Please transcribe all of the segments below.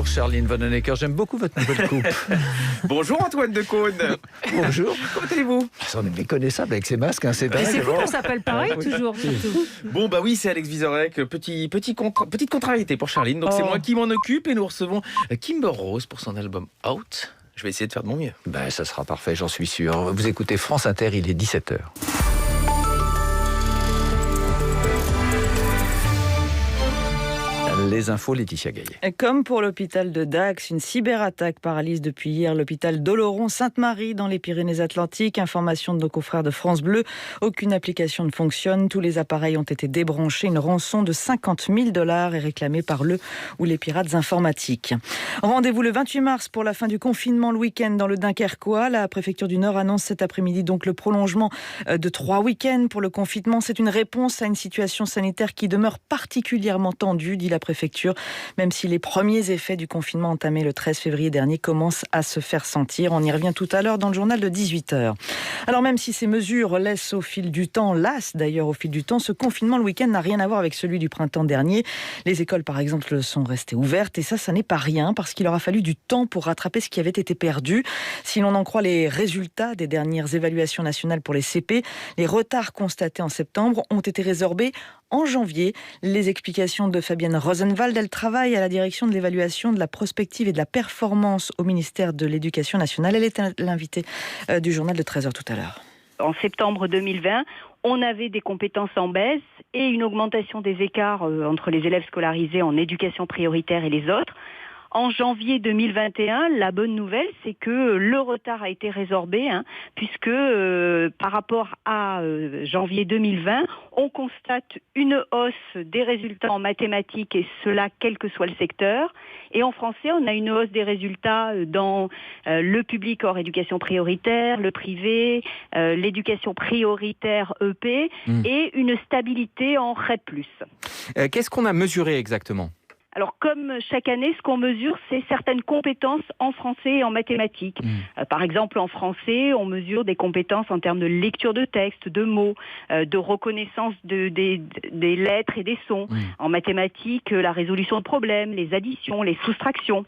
Bonjour Charline Vanhoenacker, j'aime beaucoup votre nouvelle coupe. Bonjour Antoine Decaune. Bonjour. Comment allez-vous? On est méconnaissable avec ces masques, hein, c'est dingue. C'est fou qu'on s'appelle pareil toujours. Surtout. Bon bah oui, c'est Alex Vizorek. Petite contrariété pour Charline. Donc c'est moi qui m'en occupe et nous recevons Kimber Rose pour son album Out. Je vais essayer de faire de mon mieux. Ben, ça sera parfait, j'en suis sûr. Vous écoutez France Inter, il est 17h. Les infos, Laetitia Gaillet. Comme pour l'hôpital de Dax, une cyberattaque paralyse depuis hier l'hôpital d'Oloron-Sainte-Marie dans les Pyrénées-Atlantiques. Information de nos confrères de France Bleu. Aucune application ne fonctionne. Tous les appareils ont été débranchés. Une rançon de 50 000 $ est réclamée par le ou les pirates informatiques. Rendez-vous le 28 mars pour la fin du confinement le week-end dans le Dunkerquois. La préfecture du Nord annonce cet après-midi donc le prolongement de 3 week-ends pour le confinement. C'est une réponse à une situation sanitaire qui demeure particulièrement tendue, dit la préfecture, même si les premiers effets du confinement entamé le 13 février dernier commencent à se faire sentir. On y revient tout à l'heure dans le journal de 18h. Alors même si ces mesures laissent au fil du temps, d'ailleurs au fil du temps, ce confinement le week-end n'a rien à voir avec celui du printemps dernier. Les écoles par exemple sont restées ouvertes et ça n'est pas rien parce qu'il aura fallu du temps pour rattraper ce qui avait été perdu. Si l'on en croit les résultats des dernières évaluations nationales pour les CP, les retards constatés en septembre ont été résorbés en janvier. Les explications de Fabienne Rosenwald, elle travaille à la direction de l'évaluation de la prospective et de la performance au ministère de l'Éducation nationale. Elle était l'invitée du journal de 13h tout à l'heure. En septembre 2020, on avait des compétences en baisse et une augmentation des écarts entre les élèves scolarisés en éducation prioritaire et les autres. En janvier 2021, la bonne nouvelle, c'est que le retard a été résorbé, puisque par rapport à janvier 2020, on constate une hausse des résultats en mathématiques, et cela quel que soit le secteur. Et en français, on a une hausse des résultats dans le public hors éducation prioritaire, le privé, l'éducation prioritaire EP, et une stabilité en REP+. Qu'est-ce qu'on a mesuré exactement ? Alors, comme chaque année, ce qu'on mesure, c'est certaines compétences en français et en mathématiques. Par exemple, en français, on mesure des compétences en termes de lecture de texte, de mots, de reconnaissance des lettres et des sons. En mathématiques, la résolution de problèmes, les additions, les soustractions.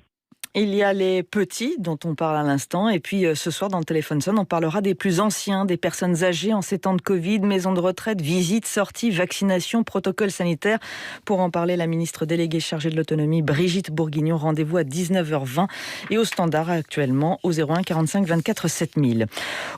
Il y a les petits dont on parle à l'instant et puis ce soir dans le téléphone sonne, on parlera des plus anciens, des personnes âgées en ces temps de Covid, maisons de retraite, visites, sorties, vaccinations, protocoles sanitaires. Pour en parler, la ministre déléguée chargée de l'autonomie Brigitte Bourguignon, rendez-vous à 19h20 et au standard actuellement au 01 45 24 7000.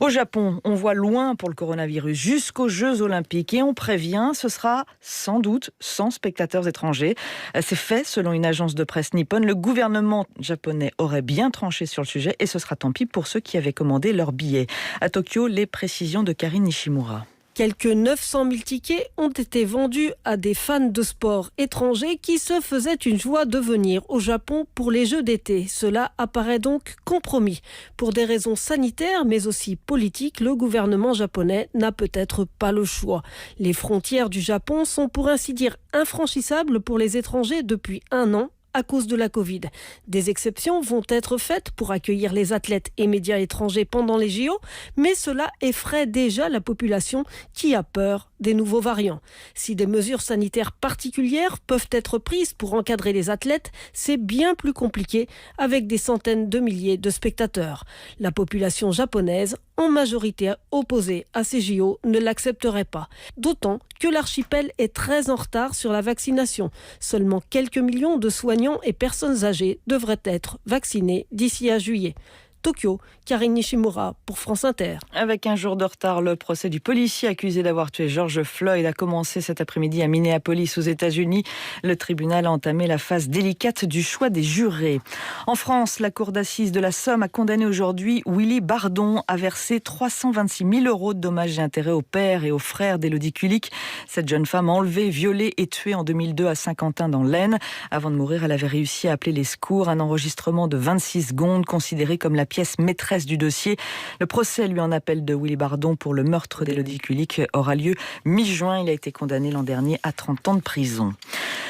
Au Japon, on voit loin pour le coronavirus jusqu'aux Jeux Olympiques et on prévient, ce sera sans doute sans spectateurs étrangers. C'est fait selon une agence de presse nippone. Le gouvernement japonais aurait bien tranché sur le sujet et ce sera tant pis pour ceux qui avaient commandé leur billet. À Tokyo, les précisions de Karine Nishimura. Quelques 900 000 tickets ont été vendus à des fans de sport étrangers qui se faisaient une joie de venir au Japon pour les Jeux d'été. Cela apparaît donc compromis. Pour des raisons sanitaires mais aussi politiques, le gouvernement japonais n'a peut-être pas le choix. Les frontières du Japon sont pour ainsi dire infranchissables pour les étrangers depuis 1 an. À cause de la Covid. Des exceptions vont être faites pour accueillir les athlètes et médias étrangers pendant les JO, mais cela effraie déjà la population qui a peur des nouveaux variants. Si des mesures sanitaires particulières peuvent être prises pour encadrer les athlètes, c'est bien plus compliqué avec des centaines de milliers de spectateurs. La population japonaise, en majorité opposée à ces JO, ne l'accepterait pas. D'autant que l'archipel est très en retard sur la vaccination. Seulement quelques millions de soignants et personnes âgées devraient être vaccinés d'ici à juillet. Tokyo, Karine Nishimura pour France Inter. Avec un jour de retard, le procès du policier accusé d'avoir tué George Floyd a commencé cet après-midi à Minneapolis aux États-Unis. Le tribunal a entamé la phase délicate du choix des jurés. En France, la cour d'assises de la Somme a condamné aujourd'hui Willy Bardon à verser 326 000 € de dommages et intérêts au père et aux frères d'Élodie Kulik. Cette jeune femme enlevée, violée et tuée en 2002 à Saint-Quentin dans l'Aisne. Avant de mourir, elle avait réussi à appeler les secours. Un enregistrement de 26 secondes considéré comme la pièce maîtresse du dossier. Le procès lui en appel de Willy Bardon pour le meurtre d'Élodie Kulik aura lieu mi-juin. Il a été condamné l'an dernier à 30 ans de prison.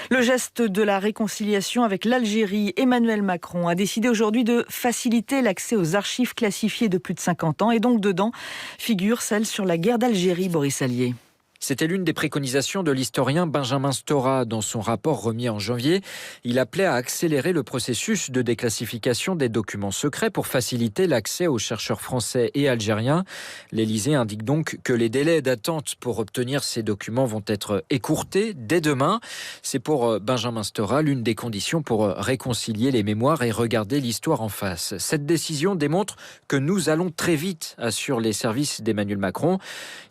Le geste de la réconciliation avec l'Algérie, Emmanuel Macron a décidé aujourd'hui de faciliter l'accès aux archives classifiées de plus de 50 ans et donc dedans figure celle sur la guerre d'Algérie, Boris Allier. C'était l'une des préconisations de l'historien Benjamin Stora dans son rapport remis en janvier. Il appelait à accélérer le processus de déclassification des documents secrets pour faciliter l'accès aux chercheurs français et algériens. L'Élysée indique donc que les délais d'attente pour obtenir ces documents vont être écourtés dès demain. C'est pour Benjamin Stora l'une des conditions pour réconcilier les mémoires et regarder l'histoire en face. Cette décision démontre que nous allons très vite, assurent les services d'Emmanuel Macron.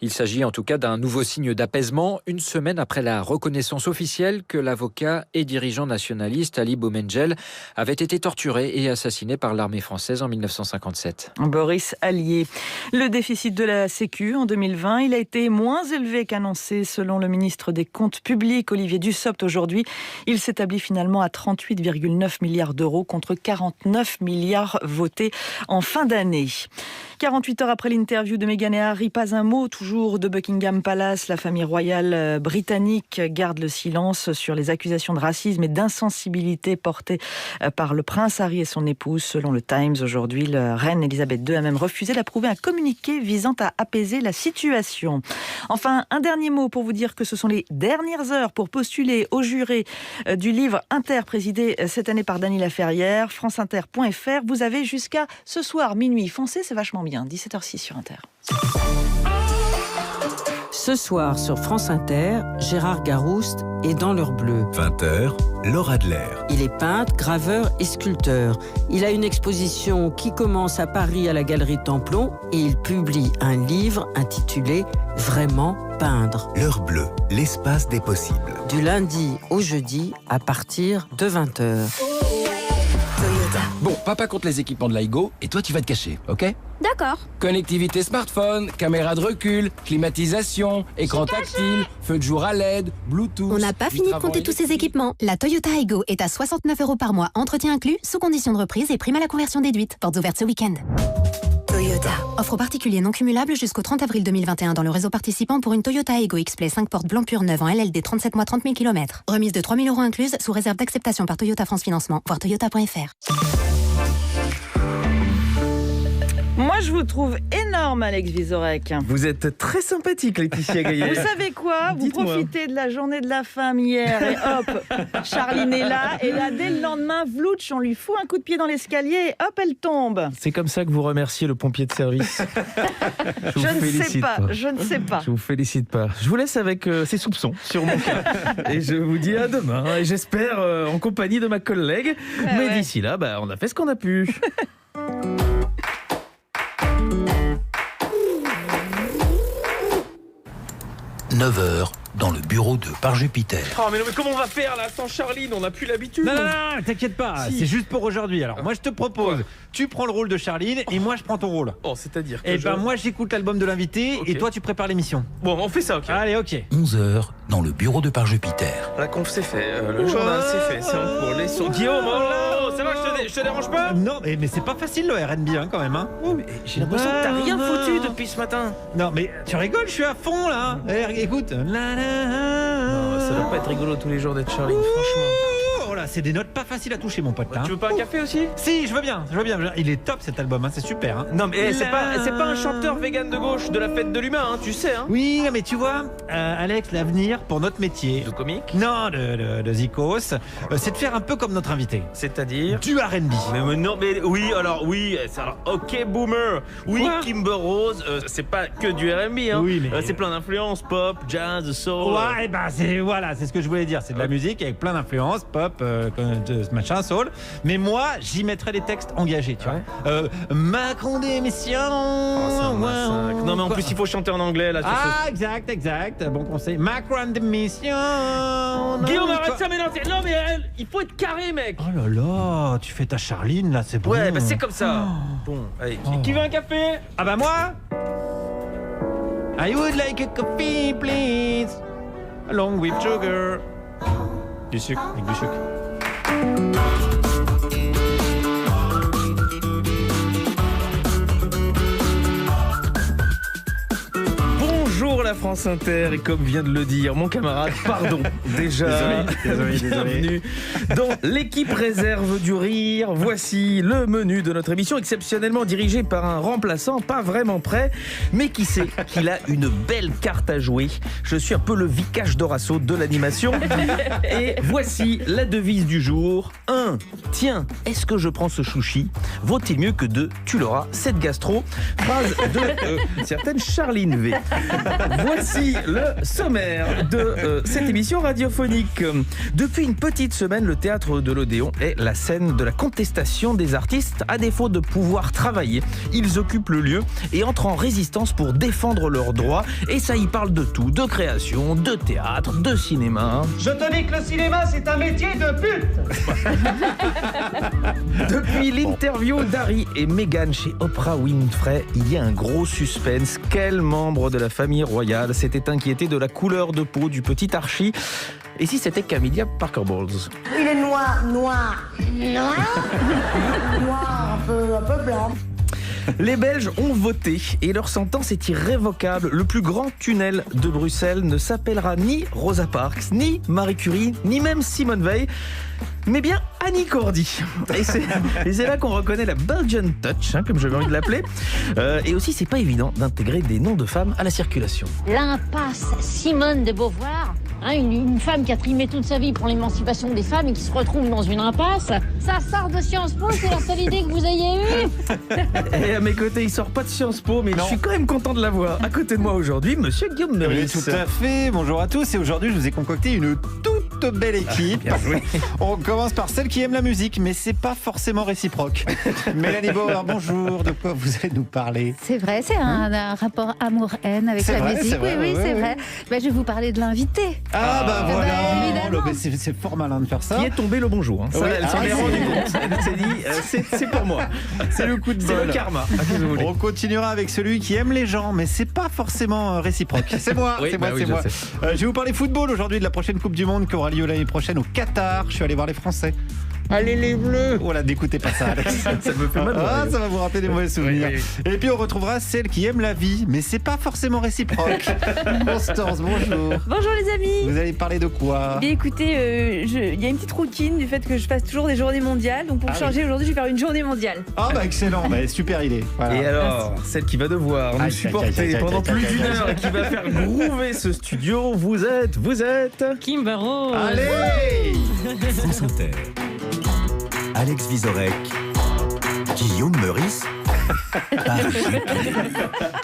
Il s'agit en tout cas d'un nouveau signe d'apaisement, une semaine après la reconnaissance officielle que l'avocat et dirigeant nationaliste Ali Boumendjel avait été torturé et assassiné par l'armée française en 1957. Boris Allier. Le déficit de la Sécu en 2020, il a été moins élevé qu'annoncé selon le ministre des Comptes publics, Olivier Dussopt, aujourd'hui. Il s'établit finalement à 38,9 milliards d'euros contre 49 milliards votés en fin d'année. 48 heures après l'interview de Meghan et Harry, pas un mot toujours de Buckingham Palace. La famille royale britannique garde le silence sur les accusations de racisme et d'insensibilité portées par le prince Harry et son épouse. Selon le Times, aujourd'hui, la reine Elisabeth II a même refusé d'approuver un communiqué visant à apaiser la situation. Enfin, un dernier mot pour vous dire que ce sont les dernières heures pour postuler au jury du livre Inter, présidé cette année par Dany Laferrière. franceinter.fr. Vous avez jusqu'à ce soir, minuit. Foncez, c'est vachement bien. 17h06 sur Inter. Ce soir sur France Inter, Gérard Garouste est dans l'heure bleue. 20h, Laura Adler. Il est peintre, graveur et sculpteur. Il a une exposition qui commence à Paris à la Galerie Templon et il publie un livre intitulé « Vraiment peindre ». L'heure bleue, l'espace des possibles. Du lundi au jeudi à partir de 20h. Bon, papa compte les équipements de L'iGo et toi tu vas te cacher, ok? D'accord. Connectivité smartphone, caméra de recul, climatisation, écran tactile, feu de jour à LED, Bluetooth... On n'a pas fini de compter tous ces équipements. La Toyota Aygo est à 69 € par mois, entretien inclus, sous condition de reprise et prime à la conversion déduite. Portes ouvertes ce week-end. Toyota. Offre aux particuliers non cumulable jusqu'au 30 avril 2021 dans le réseau participant pour une Toyota Aygo X-Play 5 portes blanc pur neuve en LLD 37 mois 30 000 km. Remise de 3 000 € incluse sous réserve d'acceptation par Toyota France Financement. Voir toyota.fr. Moi, je vous trouve énorme, Alex Vizorek. Vous êtes très sympathique, Laetitia Gaillet. Vous savez quoi? Vous Dites-moi. profitez de la journée de la femme hier et hop, Charline est là. Et là, dès le lendemain, vlouch, on lui fout un coup de pied dans l'escalier et hop, elle tombe. C'est comme ça que vous remerciez le pompier de service. Je ne sais pas, je ne sais pas. Je vous félicite pas. Je vous laisse avec ces soupçons sur mon cas. Et je vous dis à demain. Et j'espère en compagnie de ma collègue. Mais ouais. d'ici là, on a fait ce qu'on a pu. 9h, dans le bureau de Par Jupiter. Oh mais non, mais comment on va faire là sans Charline? On n'a plus l'habitude. Non, t'inquiète pas, Si. c'est juste pour aujourd'hui. Alors moi je te propose, tu prends le rôle de Charline et moi je prends ton rôle. Oh, c'est-à-dire que Et ben moi j'écoute l'album de l'invité Ok. et toi tu prépares l'émission. Bon, on fait ça, ok. Allez, ok. 11h, dans le bureau de Par Jupiter. La conf c'est fait, le journal c'est fait, c'est en cours. Les sons. Guillaume, oh là, ça va, je te dérange pas? Non, mais c'est pas facile le R&B hein, quand même. Hein. J'ai l'impression que t'as rien foutu depuis ce matin. Non, mais tu rigoles, je suis à fond là. Écoute. Non, ça doit pas être rigolo tous les jours d'être Charline, franchement. Oh là, c'est des notes pas faciles à toucher, mon pote. Hein. Tu veux pas un café aussi? Si, je veux bien. Il est top cet album, hein, c'est super. Hein. Non mais c'est pas un chanteur vegan de gauche de la fête de l'humain, tu sais. Hein. Oui, mais tu vois, Alex, l'avenir pour notre métier. De comique? Non, de Zikos, c'est de faire un peu comme notre invité. C'est-à-dire? Du R&B. Mais non, mais oui, alors, ok, boomer. Oui, Quoi? Kimber Rose, c'est pas que du R&B, hein. Oui, mais- c'est plein d'influences, pop, jazz, soul. Ouais, bah c'est ce que je voulais dire. C'est de la musique avec plein d'influences, pop, machin, soul. Mais moi, j'y mettrais des textes engagés, tu vois. Macron démission. Oh, c'est un massacre. Non, mais en plus, il faut chanter en anglais, là. Ah, exact. Bon conseil. Macron démission. Guillaume, arrête ça, mais non, mais il faut être carré, mec. Oh là là, tu fais ta Charline, là, c'est bon. Ouais, bah c'est comme ça. Bon, allez, qui veut un café? Ah bah moi I would like a coffee, please. Along with sugar. Du sucre, avec du sucre. Bonjour la France Inter et comme vient de le dire mon camarade, pardon, déjà, Désolé. bienvenue dans l'équipe réserve du rire. Voici le menu de notre émission, exceptionnellement dirigé par un remplaçant pas vraiment prêt, mais qui sait qu'il a une belle carte à jouer. Je suis un peu le Vicage Dorasso de l'animation. Et voici la devise du jour. 1. Tiens, est-ce que je prends ce chouchi ? Vaut-il mieux que 2. Tu l'auras, cette gastro. Phrase de certaine Charline V. Voici le sommaire de cette émission radiophonique. Depuis une petite semaine, le théâtre de l'Odéon est la scène de la contestation des artistes. À défaut de pouvoir travailler, ils occupent le lieu et entrent en résistance pour défendre leurs droits. Et ça y parle de tout, de création, de théâtre, de cinéma. Je te dis que le cinéma, c'est un métier de pute. Depuis l'interview d'Harry et Meghan chez Oprah Winfrey, il y a un gros suspense. Quel membre de la famille royale s'était inquiété de la couleur de peau du petit Archie ? Et si c'était Camellia Parker Bowles ? Il est noir, un peu blanc. Les Belges ont voté et leur sentence est irrévocable. Le plus grand tunnel de Bruxelles ne s'appellera ni Rosa Parks, ni Marie Curie, ni même Simone Veil, mais bien Annie Cordy. Et c'est là qu'on reconnaît la Belgian Touch, comme j'avais envie de l'appeler. Et aussi, c'est pas évident d'intégrer des noms de femmes à la circulation. L'impasse Simone de Beauvoir, une femme qui a trimé toute sa vie pour l'émancipation des femmes et qui se retrouve dans une impasse. Ça sort de Sciences Po, c'est la seule idée que vous ayez eue. Et à mes côtés, il sort pas de Sciences Po, mais je suis quand même content de l'avoir. À côté de moi aujourd'hui, monsieur Guillaume Meurice. Oui, tout à fait. Bonjour à tous. Et aujourd'hui, je vous ai concocté une toute belle équipe. Bien joué. On commence par celle qui aime la musique, mais c'est pas forcément réciproque. Mélanie Bauer, bonjour. De quoi vous allez nous parler ? C'est vrai, c'est un rapport amour-haine avec la musique. Oui, c'est vrai. Ben, je vais vous parler de l'invité. Voilà. C'est fort malin de faire ça. Qui est tombé le bonjour. Ça, Oui. elle s'en est rendue compte. Elle s'est dit, c'est pour moi. C'est le coup de bol. C'est le karma. On continuera avec celui qui aime les gens, mais c'est pas forcément réciproque. C'est moi, Oui, c'est bah moi, oui, c'est moi. je sais. Je vais vous parler football aujourd'hui de la prochaine Coupe du Monde qui aura lieu l'année prochaine au Qatar. Je suis allé voir les Français. Allez les Bleus. Voilà, n'écoutez pas ça, Alex. Ça me fait mal. Ça va vous rappeler des mauvais souvenirs. Oui. Et puis on retrouvera celle qui aime la vie, mais c'est pas forcément réciproque. Constance, bonjour. Bonjour les amis. Vous allez parler de quoi ? Bien écoutez, il y a une petite routine du fait que je fasse toujours des journées mondiales. Donc pour changer, aujourd'hui, je vais faire une journée mondiale. Ah bah excellent, super idée. Voilà. Et alors, celle qui va devoir nous supporter pendant plus d'une heure et qui va faire groover ce studio, vous êtes Kimber Rose. Allez France Inter. Alex Vizorek, Guillaume Meurice.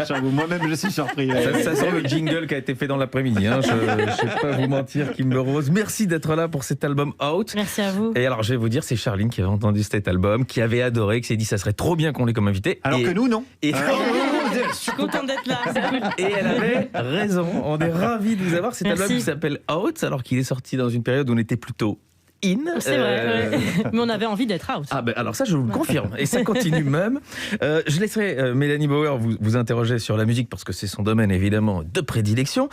J'avoue, moi-même je suis surpris. Ça sent le jingle qui a été fait dans l'après-midi. Je ne sais pas vous mentir, Kimber Rose. Merci d'être là pour cet album Out. Merci à vous. Et alors, je vais vous dire, c'est Charline qui avait entendu cet album, qui avait adoré, qui s'est dit ça serait trop bien qu'on l'ait comme invité. Alors que nous, non. Et... Je suis contente d'être là, c'est cool. Et elle avait raison. On est ravis de vous avoir. Cet album qui s'appelle Out, alors qu'il est sorti dans une période où on était plutôt in. C'est vrai, mais on avait envie d'être out. Ah ben alors ça je vous le confirme et ça continue même. Je laisserai Mélanie Bauer vous interroger sur la musique parce que c'est son domaine évidemment de prédilection.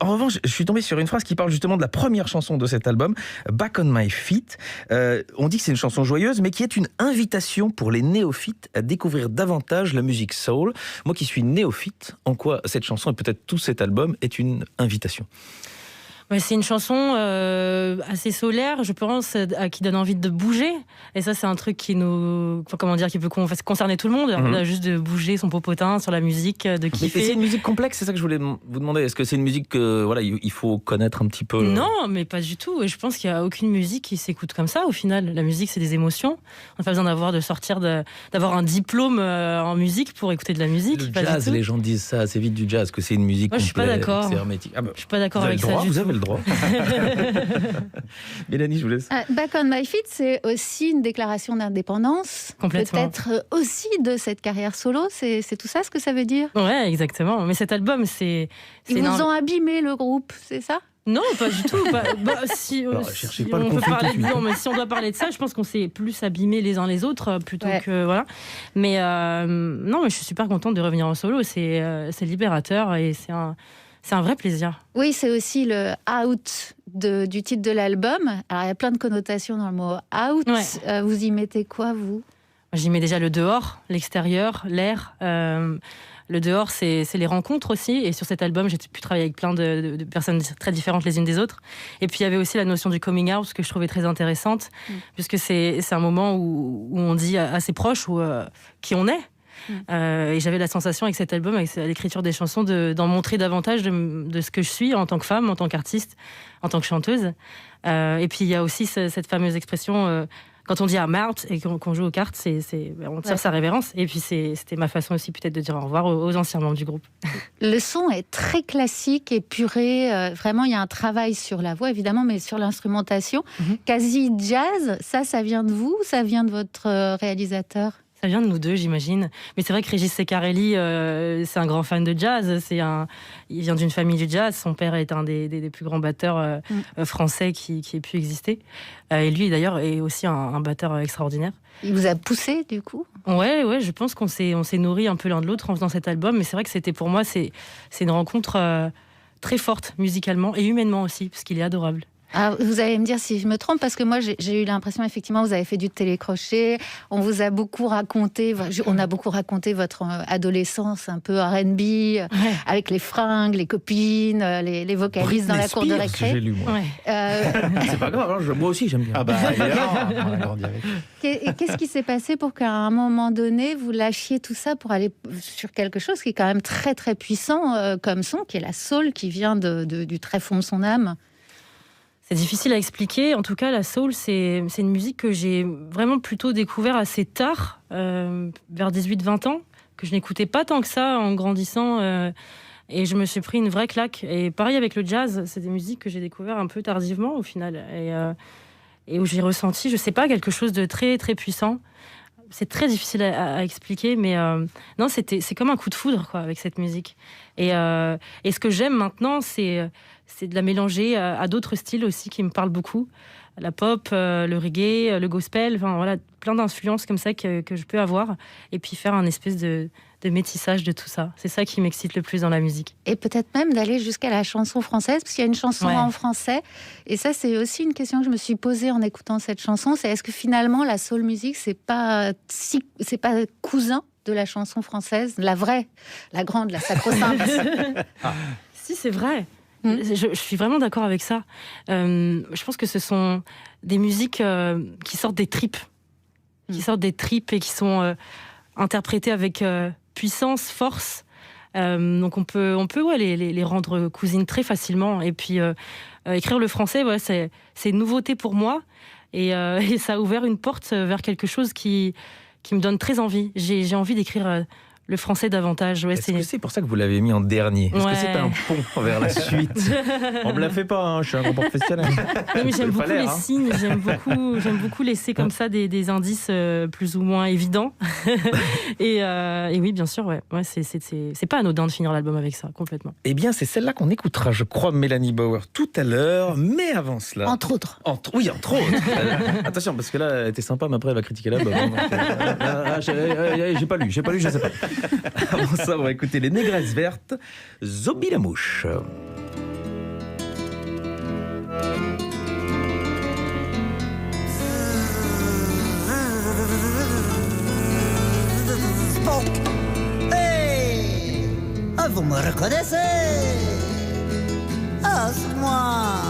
En revanche, je suis tombé sur une phrase qui parle justement de la première chanson de cet album, Back on My Feet. On dit que c'est une chanson joyeuse mais qui est une invitation pour les néophytes à découvrir davantage la musique soul. Moi qui suis néophyte, en quoi cette chanson et peut-être tout cet album est une invitation? Ouais, c'est une chanson assez solaire, je pense, qui donne envie de bouger. Et ça, c'est un truc qui qui peut concerner tout le monde. Juste de bouger son popotin sur la musique, de kiffer. Et c'est une musique complexe, c'est ça que je voulais vous demander. Est-ce que c'est une musique que il faut connaître un petit peu Non, mais pas du tout. Et je pense qu'il n'y a aucune musique qui s'écoute comme ça. Au final, la musique, c'est des émotions. On n'a pas besoin d'avoir un diplôme en musique pour écouter de la musique. Le jazz, les gens disent ça assez vite du jazz, que c'est une musique Moi, je suis pas d'accord. C'est hermétique. Je suis pas d'accord avec ça. Vous avez le droit. Mélanie, je vous laisse. Back on My Feet, c'est aussi une déclaration d'indépendance. Complètement. Peut-être aussi de cette carrière solo. C'est tout ça ce que ça veut dire? Ouais, exactement. Mais cet album, c'est Ils vous ont abîmé le groupe, c'est ça? Non, pas du tout. Si on doit parler de ça, je pense qu'on s'est plus abîmés les uns les autres plutôt que voilà. Mais non, mais je suis super contente de revenir en solo. C'est libérateur et c'est un vrai plaisir. Oui, c'est aussi le out du titre de l'album. Alors, il y a plein de connotations dans le mot out. Vous y mettez quoi, vous ? J'y mets déjà le dehors, l'extérieur, l'air. Le dehors, c'est les rencontres aussi. Et sur cet album, j'ai pu travailler avec plein de personnes très différentes les unes des autres. Et puis, il y avait aussi la notion du coming out, que je trouvais très intéressante, puisque c'est un moment où on dit à ses proches qui on est. Et j'avais la sensation avec cet album, avec l'écriture des chansons, d'en montrer davantage de ce que je suis en tant que femme, en tant qu'artiste, en tant que chanteuse. Et puis, il y a aussi cette fameuse expression... Quand on dit I'm out et qu'on joue aux cartes, on tire sa révérence. Et puis c'était ma façon aussi peut-être de dire au revoir aux anciens membres du groupe. Le son est très classique, épuré. Vraiment, il y a un travail sur la voix, évidemment, mais sur l'instrumentation. Quasi jazz, ça vient de vous ou ça vient de votre réalisateur ? Ça vient de nous deux, j'imagine. Mais c'est vrai que Régis Ceccarelli, c'est un grand fan de jazz. Il vient d'une famille du jazz. Son père est un des plus grands batteurs français qui ait pu exister. Et lui, d'ailleurs, est aussi un batteur extraordinaire. Il vous a poussé, du coup ? Ouais, je pense qu'on s'est nourris un peu l'un de l'autre en faisant cet album. Mais c'est vrai que c'était pour moi, c'est une rencontre très forte musicalement et humainement aussi, parce qu'il est adorable. Ah, vous allez me dire si je me trompe, parce que moi j'ai eu l'impression, effectivement, vous avez fait du télécrochet, on vous a beaucoup raconté, on a beaucoup raconté votre adolescence un peu R&B, avec les fringues, les copines, les vocalistes dans la cour de récré. J'ai lu, moi. C'est pas grave, moi aussi j'aime bien. Ah bah, on a grandi avec. Qu'est-ce qui s'est passé pour qu'à un moment donné, vous lâchiez tout ça pour aller sur quelque chose qui est quand même très très puissant comme son, qui est la soul, qui vient du très fond de son âme? C'est difficile à expliquer. En tout cas, la soul, c'est une musique que j'ai vraiment plutôt découvert assez tard, vers 18-20 ans, que je n'écoutais pas tant que ça en grandissant. Et je me suis pris une vraie claque. Et pareil avec le jazz, c'est des musiques que j'ai découvert un peu tardivement au final. Et où j'ai ressenti, je sais pas, quelque chose de très, très puissant. C'est très difficile à expliquer, mais non, c'est comme un coup de foudre, quoi, avec cette musique. Et ce que j'aime maintenant, c'est de la mélanger à d'autres styles aussi qui me parlent beaucoup. La pop, le reggae, le gospel, enfin voilà, plein d'influences comme ça que je peux avoir. Et puis faire un espèce de métissage de tout ça. C'est ça qui m'excite le plus dans la musique. Et peut-être même d'aller jusqu'à la chanson française, parce qu'il y a une chanson en français. Et ça, c'est aussi une question que je me suis posée en écoutant cette chanson. C'est est-ce que finalement, la soul music, c'est pas cousin de la chanson française, la vraie, la grande, la sacro-sainte? Si, c'est vrai. Je suis vraiment d'accord avec ça. Je pense que ce sont des musiques qui sortent des tripes. Qui sortent des tripes et qui sont interprétées avec puissance, force. Donc on peut les rendre cousines très facilement. Et puis écrire le français, c'est une nouveauté pour moi. Et ça a ouvert une porte vers quelque chose qui me donne très envie. J'ai envie d'écrire le français davantage. Est-ce que c'est pour ça que vous l'avez mis en dernier? Est-ce que c'est un pont vers la suite? On me la fait pas, hein, je suis un grand professionnel. Oui, mais j'aime beaucoup les signes, j'aime beaucoup laisser comme ça des indices plus ou moins évidents. et oui, bien sûr, c'est pas anodin de finir l'album avec ça, complètement. Eh bien, c'est celle-là qu'on écoutera, je crois, Mélanie Bauer, tout à l'heure, mais avant cela... Entre autres. Oui, entre autres. Attention, parce que là, elle était sympa, mais après, elle va critiquer l'album. J'ai pas lu, je sais pas. Avant ça, on va écouter les Négresses Vertes, Zobi la mouche. Bon. Hey, vous me reconnaissez? Ah, c'est moi.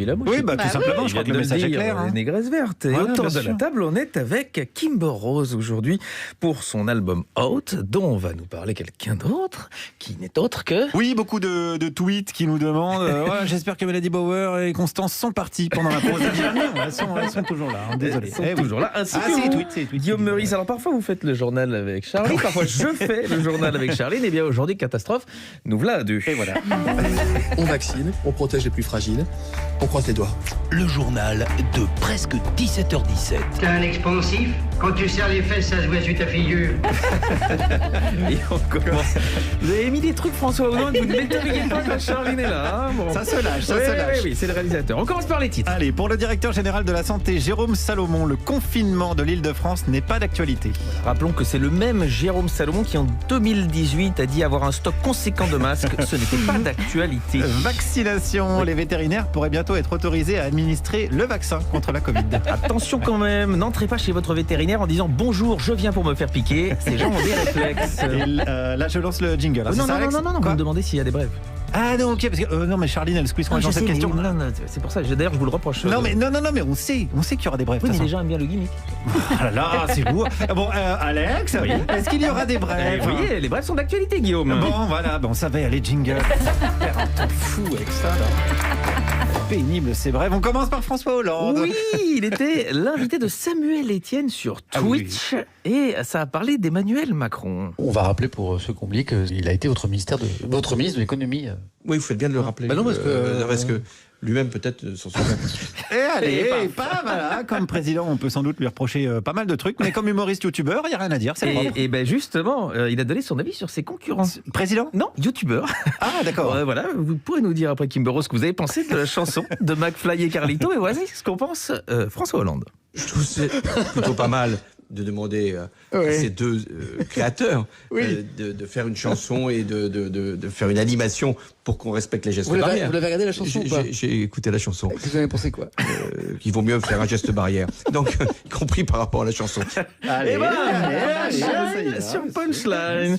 Villabouche. Oui, tout simplement, je crois que le message est clair. Les Négresses Vertes. Et Voilà, autour bien de la sûr. table, on est avec Kimber Rose aujourd'hui pour son album Out, dont va nous parler quelqu'un d'autre, qui n'est autre que... Oui, beaucoup de tweets qui nous demandent ouais, j'espère que Mélanie Bauer et Constance sont parties pendant la pause. Non, elles sont toujours là, hein, désolé. Elles sont toujours là, ainsi que c'est les vous, tweets. Guillaume Meurice. Alors parfois vous faites le journal avec Charlie, parfois je fais le journal avec Charline. Et bien aujourd'hui, catastrophe, nous voilà à deux. Et voilà. On vaccine, on protège les plus fragiles, on croise les doigts. Le journal de presque 17h17. T'es un expansif? Quand tu serres les fesses, ça se voit sur ta figure. Et on commence. Vous avez mis des trucs, François Hollande, vous ne m'étonniez pas quand Charline est là. Hein, bon. Ça se lâche, Oui, c'est le réalisateur. On commence par les titres. Allez, pour le directeur général de la Santé, Jérôme Salomon, le confinement de l'Île-de-France n'est pas d'actualité. Rappelons que c'est le même Jérôme Salomon qui en 2018 a dit avoir un stock conséquent de masques. Ce n'était pas d'actualité. Vaccination, les vétérinaires pourraient bientôt être autorisés à administrer le vaccin contre la Covid. Attention quand même, n'entrez pas chez votre vétérinaire en disant bonjour, je viens pour me faire piquer. Ces gens ont des réflexes. Et là, je lance le jingle. Non, vous me demandez s'il y a des brèves. Ah non, ok, parce que non, mais Charline, elle squeeze dans cette question. Non, c'est pour ça. D'ailleurs, je vous le reproche. Non, mais on sait qu'il y aura des brèves. Oui, mais les gens aiment bien le gimmick. Oh là là, c'est beau. Bon, Alex, oui. Est-ce qu'il y aura des brèves? Oui, les brèves sont d'actualité, Guillaume. Bon, voilà, on savait, allez, jingle. Faire un temps fou avec ça, là. Pénible, c'est bref. On commence par François Hollande. Oui, il était l'invité de Samuel Etienne sur Twitch et ça a parlé d'Emmanuel Macron. On va rappeler pour ceux qui ont oublié qu'il a été votre ministre de l'économie. Oui, vous faites bien de le rappeler. Non, parce que lui-même peut-être s'en souvient. Et allez, voilà, comme président, on peut sans doute lui reprocher pas mal de trucs, mais comme humoriste youtubeur, il n'y a rien à dire, c'est propre. Et ben justement, il a donné son avis sur ses concurrents. Président? Non, youtubeur. Ah, d'accord. Voilà, vous pourrez nous dire après Kimber Rose ce que vous avez pensé de la chanson de McFly et Carlito, et voici ce qu'en pense François Hollande. Je trouve que c'est plutôt pas mal de demander à ces deux créateurs de faire une chanson et de faire une animation pour qu'on respecte les gestes barrières. Vous l'avez regardé la chanson ou pas? J'ai écouté la chanson. Vous avez pensé quoi? Qu'il vaut mieux faire un geste barrière. Donc, y compris par rapport à la chanson. Allez, sur Punchline.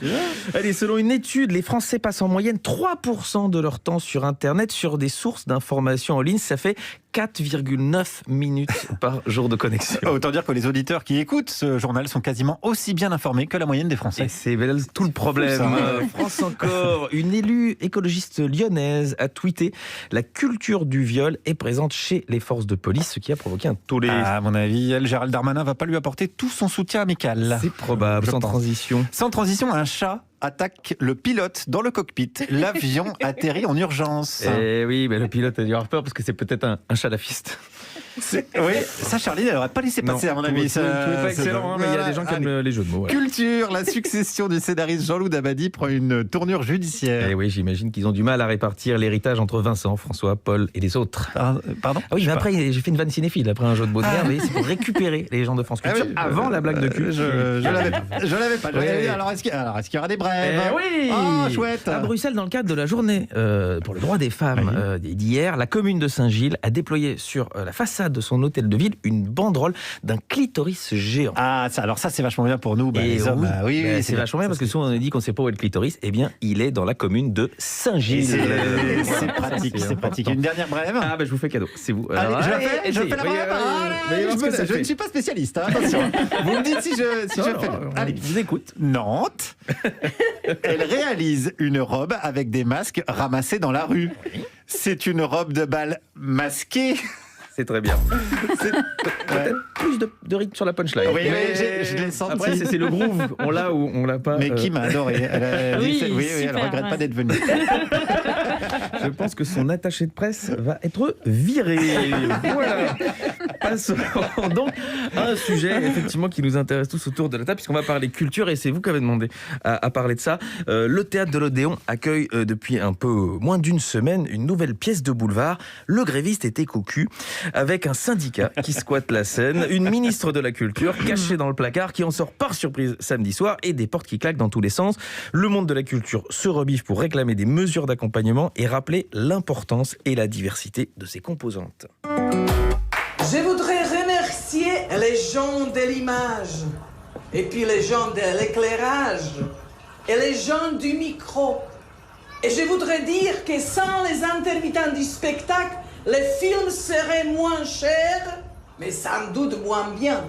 Allez, selon une étude, les Français passent en moyenne 3% de leur temps sur Internet sur des sources d'informations en ligne. Ça fait 4,9 minutes par jour de connexion. Autant dire que les auditeurs qui écoutent ce journal sont quasiment aussi bien informés que la moyenne des Français. Et c'est tout le problème. France encore, une élue écologiste lyonnaise a tweeté « La culture du viol est présente chez les forces de police », ce qui a provoqué un tollé. À mon avis, Gérald Darmanin va pas lui apporter tout son soutien amical. C'est probable, sans transition. Sans transition, un chat attaque le pilote dans le cockpit. L'avion atterrit en urgence. Eh oui, mais le pilote a dû avoir peur parce que c'est peut-être un chalafiste. Oui, ça, Charline, elle n'aurait pas laissé passer, à mon avis. Tout n'est pas excellent, mais il y a des gens qui aiment les jeux de mots. Voilà. Culture, la succession du scénariste Jean-Loup Dabadi prend une tournure judiciaire. Eh oui, j'imagine qu'ils ont du mal à répartir l'héritage entre Vincent, François, Paul et les autres. Pardon? Ah oui, mais après, j'ai fait une vanne cinéphile après un jeu de mots de merde, mais c'est pour récupérer les gens de France Culture avant la blague de cul. Je l'avais pas. Alors, est-ce qu'il y aura des brèves? Oui. Oh, chouette. À Bruxelles, dans le cadre de la journée pour le droit des femmes d'hier, la commune de Saint-Gilles a déployé sur la façade de son hôtel de ville une banderole d'un clitoris géant. Ah, alors ça c'est vachement bien pour nous, les hommes. Oui, c'est vachement bien parce que souvent on dit qu'on ne sait pas où est le clitoris. Eh bien, il est dans la commune de Saint-Gilles. C'est pratique, c'est pratique. Une dernière brève. Ah je vous fais cadeau, c'est vous. Allez, je fais la brève. Je ne suis pas spécialiste, attention. Vous me dites si je fais. Allez, je vous écoute. Nantes. Elle réalise une robe avec des masques ramassés dans la rue. C'est une robe de bal masquée. C'est très bien. Peut-être plus de rythme sur la punchline. Oui, je l'ai senti. Après, c'est le groove. On l'a ou on l'a pas. Mais qui m'a adoré. Elle regrette pas d'être venue. Je pense que son attaché de presse va être viré. Voilà. Passons donc à un sujet effectivement qui nous intéresse tous autour de la table, puisqu'on va parler culture et c'est vous qui avez demandé à parler de ça. Le théâtre de l'Odéon accueille depuis un peu moins d'une semaine une nouvelle pièce de boulevard. Le gréviste était cocu, avec un syndicat qui squatte la scène, une ministre de la Culture cachée dans le placard qui en sort par surprise samedi soir et des portes qui claquent dans tous les sens. Le monde de la culture se rebiffe pour réclamer des mesures d'accompagnement et rappeler l'importance et la diversité de ses composantes. Je voudrais remercier les gens de l'image, et puis les gens de l'éclairage, et les gens du micro. Et je voudrais dire que sans les intermittents du spectacle, les films seraient moins chers, mais sans doute moins bien.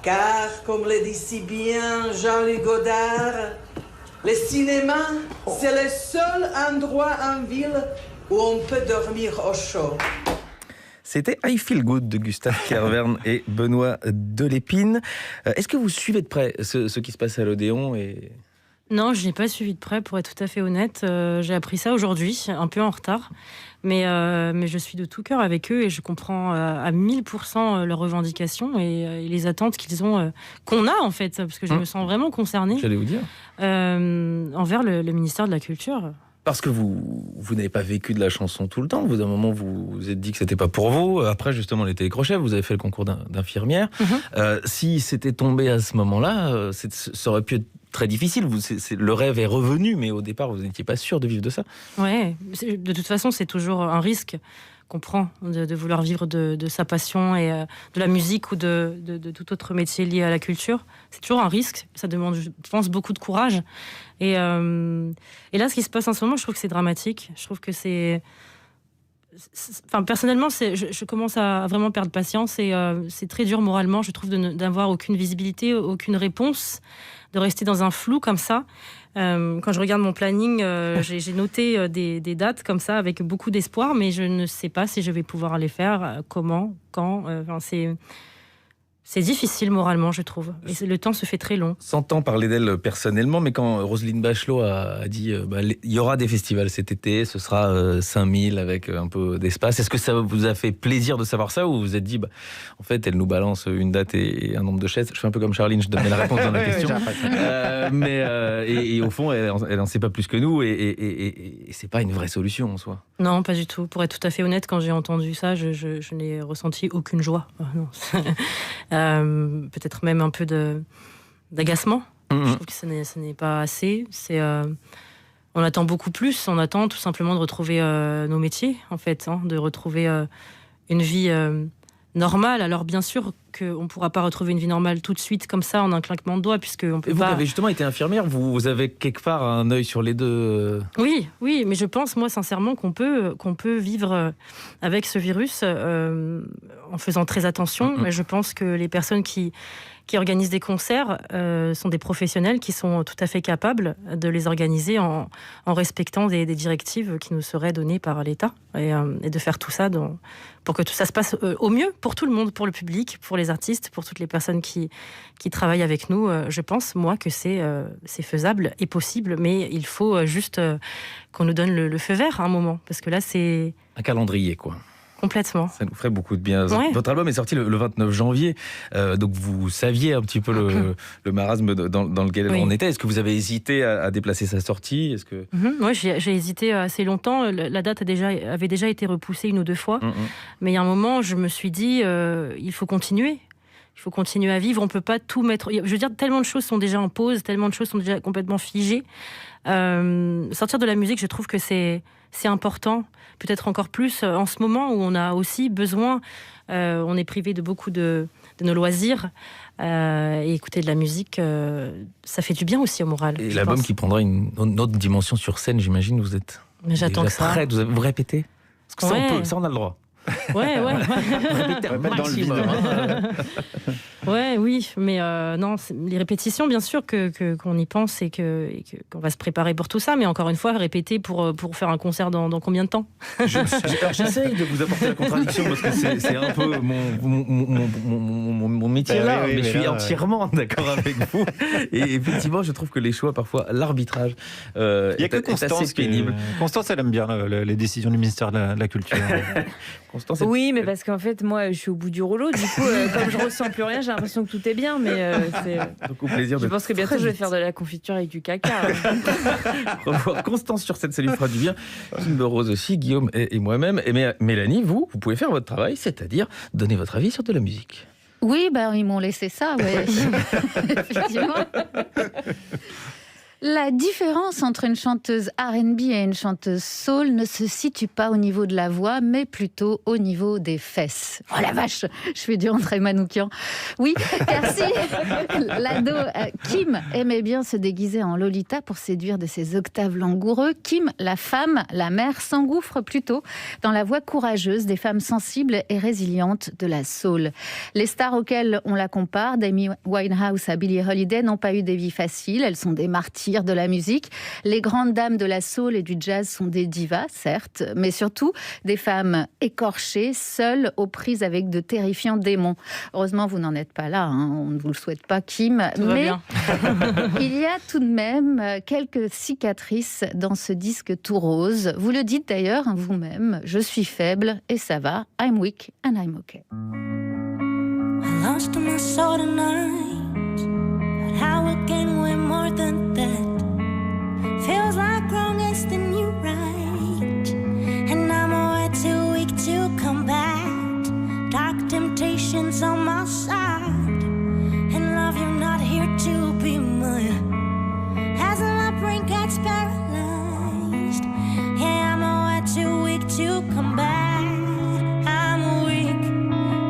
Car, comme le dit si bien Jean-Luc Godard, le cinéma, c'est le seul endroit en ville où on peut dormir au chaud. C'était I Feel Good de Gustave Kervern et Benoît Delépine. Est-ce que vous suivez de près ce qui se passe à l'Odéon et... Non, je n'ai pas suivi de près, pour être tout à fait honnête. J'ai appris ça aujourd'hui, un peu en retard. Mais je suis de tout cœur avec eux et je comprends à 1000% leurs revendications et les attentes qu'ils ont, qu'on a en fait, parce que je me sens vraiment concernée. J'allais vous dire. Envers le ministère de la Culture. Parce que vous n'avez pas vécu de la chanson tout le temps. Vous, à un moment, vous vous êtes dit que c'était pas pour vous. Après, justement, les télécrochets, vous avez fait le concours d'infirmière. Si c'était tombé à ce moment-là, ça aurait pu être très difficile. Le rêve est revenu, mais au départ, vous n'étiez pas sûr de vivre de ça. Ouais, de toute façon, c'est toujours un risque qu'on prend de vouloir vivre de sa passion et de la musique ou de tout autre métier lié à la culture. C'est toujours un risque. Ça demande, je pense, beaucoup de courage. Et là, ce qui se passe en ce moment, je trouve que c'est dramatique. Je trouve que Enfin, personnellement, je commence à vraiment perdre patience et c'est très dur moralement, je trouve, d'avoir aucune visibilité, aucune réponse, de rester dans un flou comme ça. Quand je regarde mon planning, j'ai noté des dates comme ça avec beaucoup d'espoir, mais je ne sais pas si je vais pouvoir les faire, comment, quand. C'est difficile moralement, je trouve. Et le temps se fait très long. S'entend parler d'elle personnellement, mais quand Roselyne Bachelot a dit il y aura des festivals cet été, ce sera 5000 avec un peu d'espace. Est-ce que ça vous a fait plaisir de savoir ça ou vous vous êtes dit, en fait, elle nous balance une date et un nombre de chaises? Je fais un peu comme Charline, je donnais la réponse dans la question. Et au fond, elle n'en sait pas plus que nous et c'est pas une vraie solution en soi. Non, pas du tout. Pour être tout à fait honnête, quand j'ai entendu ça, je n'ai ressenti aucune joie. Non. Peut-être même un peu d'agacement. Je trouve que ce n'est pas assez. On attend beaucoup plus. On attend tout simplement de retrouver nos métiers, en fait, de retrouver une vie normale. Alors bien sûr qu'on ne pourra pas retrouver une vie normale tout de suite comme ça en un claquement de doigts, puisque on peut vous avez justement été infirmière, vous avez quelque part un œil sur les deux. Oui, mais je pense moi sincèrement qu'on peut vivre avec ce virus en faisant très attention. Mais je pense que les personnes qui organisent des concerts sont des professionnels qui sont tout à fait capables de les organiser en respectant des directives qui nous seraient données par l'État et de faire tout ça pour que tout ça se passe au mieux pour tout le monde, pour le public, pour les artistes, pour toutes les personnes qui travaillent avec nous. Je pense, moi, que c'est faisable et possible, mais il faut juste qu'on nous donne le feu vert à un moment, parce que là, c'est... Un calendrier, quoi. Complètement. Ça nous ferait beaucoup de bien. Ouais. Votre album est sorti le 29 janvier, donc vous saviez un petit peu le marasme dans lequel on était. Est-ce que vous avez hésité à déplacer sa sortie? Moi, j'ai hésité assez longtemps. La date avait déjà été repoussée 1 ou 2 fois. Mais il y a un moment, je me suis dit, il faut continuer. Il faut continuer à vivre. On peut pas tout mettre... Je veux dire, tellement de choses sont déjà en pause, tellement de choses sont déjà complètement figées. Sortir de la musique, je trouve que c'est important, peut-être encore plus en ce moment où on a aussi besoin, on est privé de beaucoup de nos loisirs, et écouter de la musique, ça fait du bien aussi au moral. Et l'album qui prendra une autre dimension sur scène, j'imagine, vous êtes... Mais j'attends que ça. Prête, vous répétez? Parce que ça, on a le droit. Ouais. Répéter un maximum. Oui, mais non, les répétitions, bien sûr qu'on y pense et qu'on va se préparer pour tout ça, mais encore une fois, répéter pour faire un concert dans combien de temps? J'essaye de vous apporter la contradiction parce que c'est un peu mon métier là, mais je suis entièrement d'accord avec vous. Et effectivement, je trouve que les choix, parfois, l'arbitrage est assez pénible. Constance, elle aime bien les décisions du ministère de la Culture. Constance, oui, mais parce qu'en fait, moi, je suis au bout du rouleau. Du coup, comme je ressens plus rien, j'ai l'impression que tout est bien. Mais c'est beaucoup plaisir. Je pense que bientôt, je vais faire de la confiture avec du caca. Revoir Constance sur scène, ça lui fera du bien. Kimber Rose aussi, Guillaume et moi-même. Et Mélanie, vous pouvez faire votre travail, c'est-à-dire donner votre avis sur de la musique. Oui, ils m'ont laissé ça, ouais. Effectivement. La différence entre une chanteuse R&B et une chanteuse soul ne se situe pas au niveau de la voix, mais plutôt au niveau des fesses. Oh la vache, je fais du André Manoukian. Oui, car si l'ado Kim aimait bien se déguiser en Lolita pour séduire de ses octaves langoureux, Kim, la femme, la mère, s'engouffre plutôt dans la voix courageuse des femmes sensibles et résilientes de la soul. Les stars auxquelles on la compare, d'Amy Winehouse à Billie Holiday, n'ont pas eu des vies faciles, elles sont des martyrs de la musique. Les grandes dames de la soul et du jazz sont des divas, certes, mais surtout des femmes écorchées, seules, aux prises avec de terrifiants démons. Heureusement, vous n'en êtes pas là, hein. On ne vous le souhaite pas, Kim. Mais il y a tout de même quelques cicatrices dans ce disque tout rose. Vous le dites d'ailleurs vous-même, je suis faible et ça va. I'm weak and I'm okay. I lost my soul tonight, but how again we're more than that. Feels like wrong is the new right, and I'm way too weak to combat dark temptations on my side. And love, you're not here to be mine. As my brain gets paralyzed, yeah, I'm way too weak to combat. I'm weak,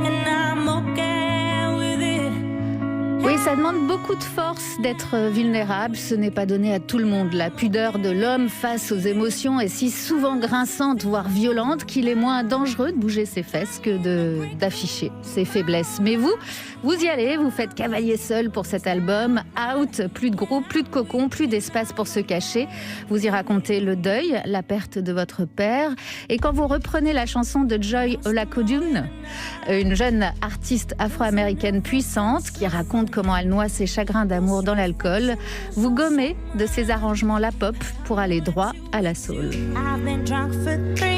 and I'm okay with it. Oui, ça demande beaucoup de force d'être vulnérable. Ce n'est pas donné à tout le monde. La pudeur de l'homme face aux émotions est si souvent grinçante, voire violente, qu'il est moins dangereux de bouger ses fesses que d'afficher ses faiblesses. Mais vous y allez, vous faites cavalier seul pour cet album. Out, plus de groupe, plus de cocon, plus d'espace pour se cacher. Vous y racontez le deuil, la perte de votre père. Et quand vous reprenez la chanson de Joy Olakodun, une jeune artiste afro-américaine puissante qui raconte comment elle noie ses chagrins d'amour dans l'alcool, vous gommez de ces arrangements la pop pour aller droit à la soul. I've been drunk for 3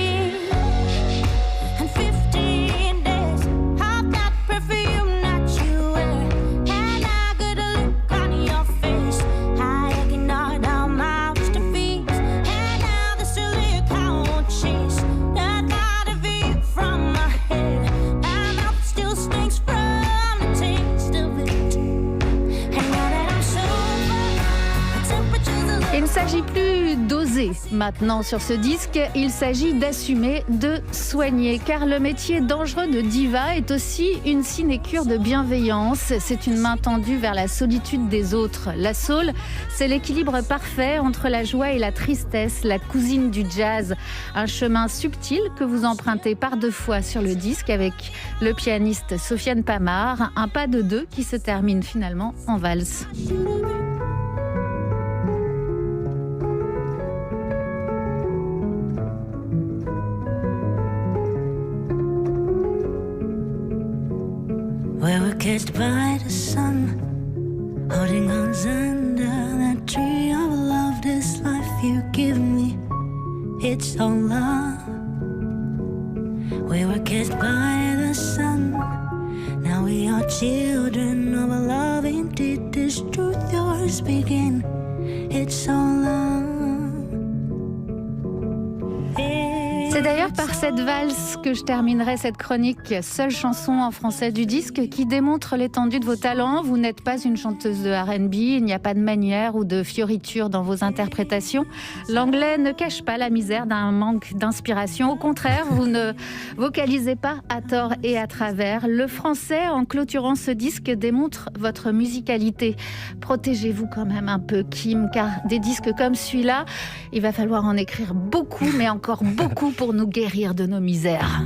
and 15 days. Of that perfume that you wear, and I got a look on your face. I cannot now my wish to feast, and now the silly I won't chase. The thought of you from my head, my mouth still stinks from the taste of it. And now that I'm sober, my temperature's a little. Il ne s'agit plus d'oser maintenant sur ce disque, il s'agit d'assumer, de soigner, car le métier dangereux de diva est aussi une sinécure de bienveillance. C'est une main tendue vers la solitude des autres. La soul, c'est l'équilibre parfait entre la joie et la tristesse, la cousine du jazz. Un chemin subtil que vous empruntez par 2 fois sur le disque avec le pianiste Sofiane Pamar, un pas de 2 qui se termine finalement en valse. We were kissed by the sun, holding on under that tree of love. This life you give me, it's all love. We were kissed by the sun, now we are children of a love. Indeed, this truth you're speaking, it's all love. C'est d'ailleurs par cette valse que je terminerai cette chronique, seule chanson en français du disque, qui démontre l'étendue de vos talents. Vous n'êtes pas une chanteuse de R&B, il n'y a pas de manière ou de fioriture dans vos interprétations. L'anglais ne cache pas la misère d'un manque d'inspiration. Au contraire, vous ne vocalisez pas à tort et à travers. Le français, en clôturant ce disque, démontre votre musicalité. Protégez-vous quand même un peu, Kim, car des disques comme celui-là, il va falloir en écrire beaucoup, mais encore beaucoup pour nous guérir de nos misères.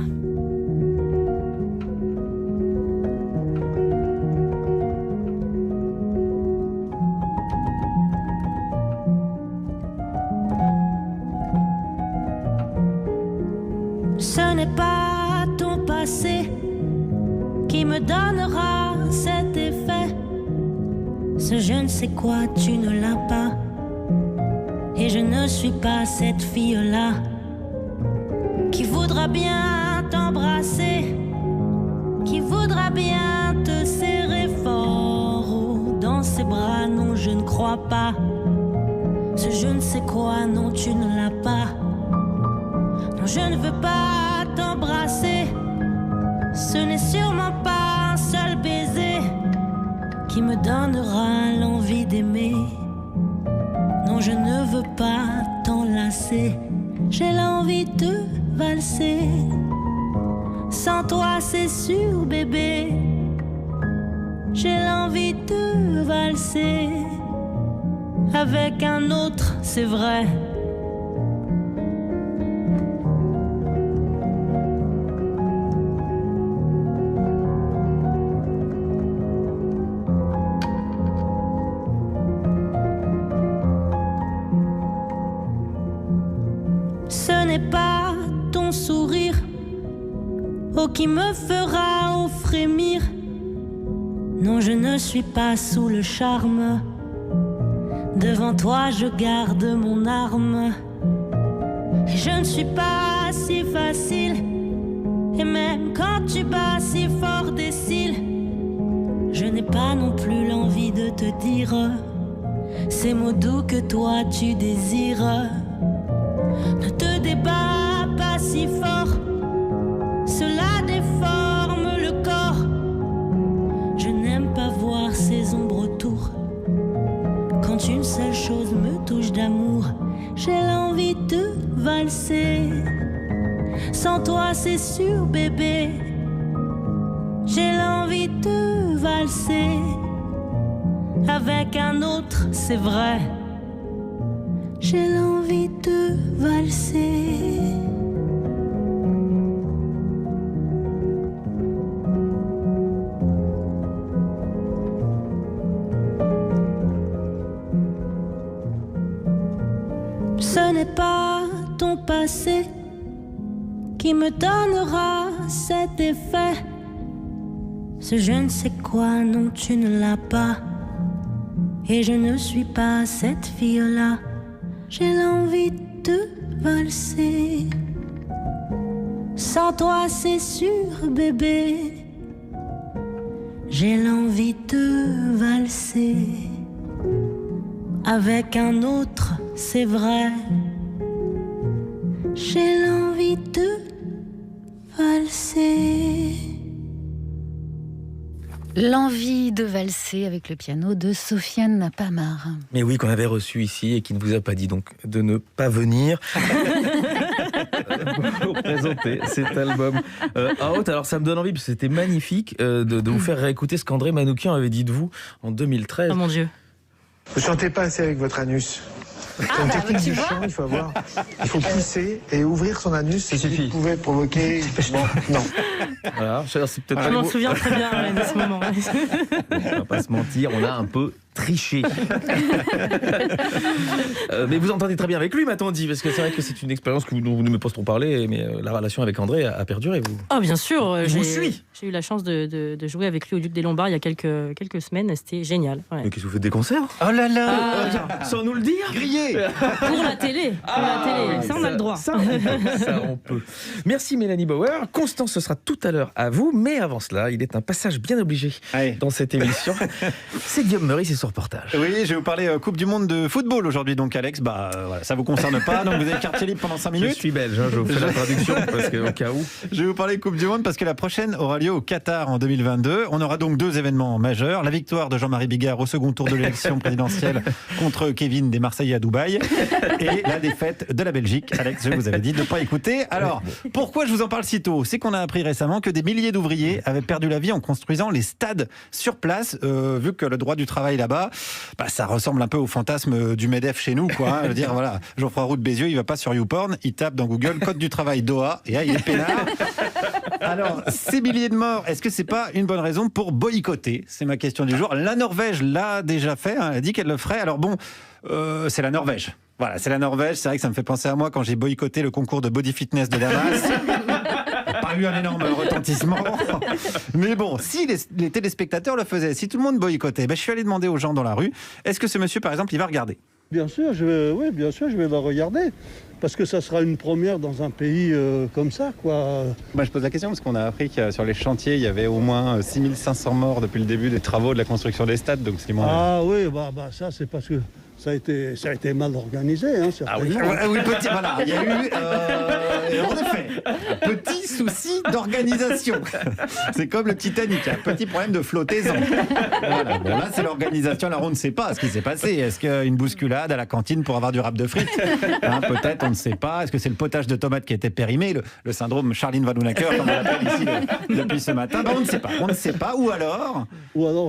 Ce n'est pas ton passé qui me donnera cet effet. Ce je ne sais quoi, tu ne l'as pas. Et je ne suis pas cette fille-là qui voudra bien t'embrasser, qui voudra bien te serrer fort dans ses bras. Non, je ne crois pas. Ce je ne sais quoi, non, tu ne l'as pas. Non, je ne veux pas t'embrasser. Ce n'est sûrement pas un seul baiser qui me donnera l'envie d'aimer. je ne veux pas t'enlacer. J'ai l'envie de valser. Sans toi, c'est sûr, bébé. J'ai l'envie de valser. Avec un autre, c'est vrai. Ce n'est pas ton sourire, oh, qui me fera oh frémir. Non, je ne suis pas sous le charme. Devant toi, je garde mon arme. Et je ne suis pas si facile. Et même quand tu bats si fort des cils, je n'ai pas non plus l'envie de te dire ces mots doux que toi tu désires. Ne te débats pas si fort, cela déforme le corps. Je n'aime pas voir ces ombres autour. Quand une seule chose me touche d'amour, j'ai l'envie de valser. Sans toi, c'est sûr, bébé. J'ai l'envie de valser. Avec un autre, c'est vrai. J'ai l'envie de valser. Ce n'est pas ton passé qui me donnera cet effet. Ce je ne sais quoi, non, tu ne l'as pas. Et je ne suis pas cette fille-là. J'ai l'envie de valser. Sans toi, c'est sûr, bébé. J'ai l'envie de valser. Avec un autre, c'est vrai. J'ai l'envie de valser. L'envie de valser avec le piano de Sofiane Pamar. Mais oui, qu'on avait reçu ici et qui ne vous a pas dit donc de ne pas venir pour présenter cet album Out. Alors ça me donne envie, parce que c'était magnifique de vous faire réécouter ce qu'André Manoukian avait dit de vous en 2013. Oh mon Dieu. Vous chantez pas assez avec votre anus. C'est une technique du chant, il faut avoir. Il faut pousser et ouvrir son anus. Ça suffit. Vous pouvez provoquer. Bon, non. Voilà, c'est peut-être Je m'en souviens très bien de ce moment. On va pas se mentir, on a un peu triché. Mais vous entendez très bien avec lui, m'a-t-on dit, parce que c'est vrai que c'est une expérience dont vous ne me poserons parler, mais la relation avec André a perduré. Vous. Oh bien sûr, J'ai eu la chance de jouer avec lui au Duc des Lombards il y a quelques semaines, c'était génial. Ouais. Mais qu'est-ce que vous faites, des concerts? Oh là là, sans nous le dire. Grillé. Pour la télé, ça on a le droit. Ça on peut. Merci Mélanie Bauer. Constance, ce sera tout à l'heure à vous, mais avant cela, il est un passage bien obligé dans cette émission. C'est Guillaume Meurice, c'est son reportage. Oui, je vais vous parler Coupe du Monde de football aujourd'hui, donc Alex, voilà, ça vous concerne pas, donc vous avez quartier libre pendant 5 minutes. Je suis belge, je vous fais la traduction parce que, au cas où. Je vais vous parler Coupe du Monde parce que la prochaine aura lieu au Qatar en 2022. On aura donc 2 événements majeurs, la victoire de Jean-Marie Bigard au second tour de l'élection présidentielle contre Kevin des Marseillais à Dubaï et la défaite de la Belgique. Alex, je vous avais dit de ne pas écouter. Alors, pourquoi je vous en parle si tôt? C'est qu'on a appris récemment que des milliers d'ouvriers avaient perdu la vie en construisant les stades sur place, vu que le droit du travail là-bas, ça ressemble un peu au fantasme du MEDEF chez nous, quoi. Je veux dire, voilà, Geoffroy Roux de Bézieux, il va pas sur YouPorn, il tape dans Google Code du travail Doha, et là, il est peinard. Alors, ces milliers de morts, est-ce que c'est pas une bonne raison pour boycotter? C'est ma question du jour. La Norvège l'a déjà fait, elle a dit qu'elle le ferait. Alors bon, c'est la Norvège. Voilà, c'est la Norvège. C'est vrai que ça me fait penser à moi quand j'ai boycotté le concours de body fitness de Damas. Pas eu un énorme retentissement. Mais bon, si les téléspectateurs le faisaient, si tout le monde boycottait, je suis allé demander aux gens dans la rue, est-ce que ce monsieur, par exemple, il va regarder? Bien sûr, je vais la regarder. Parce que ça sera une première dans un pays comme ça, quoi. Je pose la question parce qu'on a appris que sur les chantiers, il y avait au moins 6500 morts depuis le début des travaux de la construction des stades. Donc Ah oui, ça c'est parce que Ça a été mal organisé, hein, certainement. Oui, petit, voilà, il y a eu, en effet, un petit souci d'organisation. C'est comme le Titanic, un petit problème de flottaison. Voilà. Bon, là, c'est l'organisation. Alors, on ne sait pas ce qui s'est passé. Est-ce qu'une bousculade à la cantine pour avoir du râpe de frites, hein, peut-être, on ne sait pas. Est-ce que c'est le potage de tomates qui était périmé, le syndrome Charline Vanhoenacker, comme on l'appelle ici depuis ce matin? On ne sait pas. On ne sait pas. Ou alors,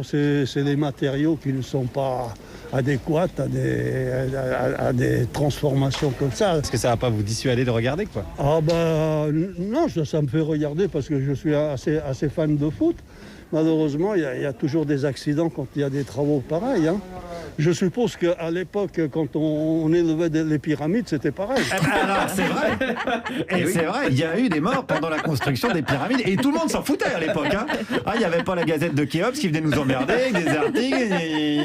c'est les matériaux qui ne sont pas adéquates à des transformations comme ça. Est-ce que ça va pas vous dissuader de regarder, quoi? Ah non, ça me fait regarder parce que je suis assez fan de foot. Malheureusement, il y a toujours des accidents quand il y a des travaux pareils, hein. Je suppose qu'à l'époque, quand on élevait les pyramides, c'était pareil. Alors, c'est vrai. Et c'est vrai, il y a eu des morts pendant la construction des pyramides. Et tout le monde s'en foutait à l'époque. Hein. Il n'y avait pas la Gazette de Khéops qui venait nous emmerder avec des articles. Il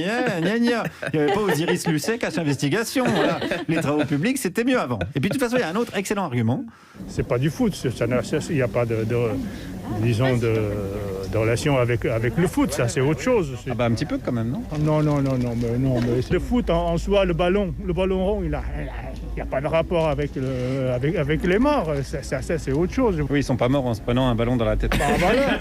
n'y avait pas Osiris Lucet, investigation. Voilà. Les travaux publics, c'était mieux avant. Et puis, de toute façon, il y a un autre excellent argument. C'est pas du foot. Il n'y a pas de relation avec le foot. Ça, c'est autre chose. Un petit peu quand même, non? Non, mais le foot en soi, le ballon rond, il n'y a pas de rapport avec les morts. Ça, c'est autre chose. Oui, ils sont pas morts en se prenant un ballon dans la tête. Voilà,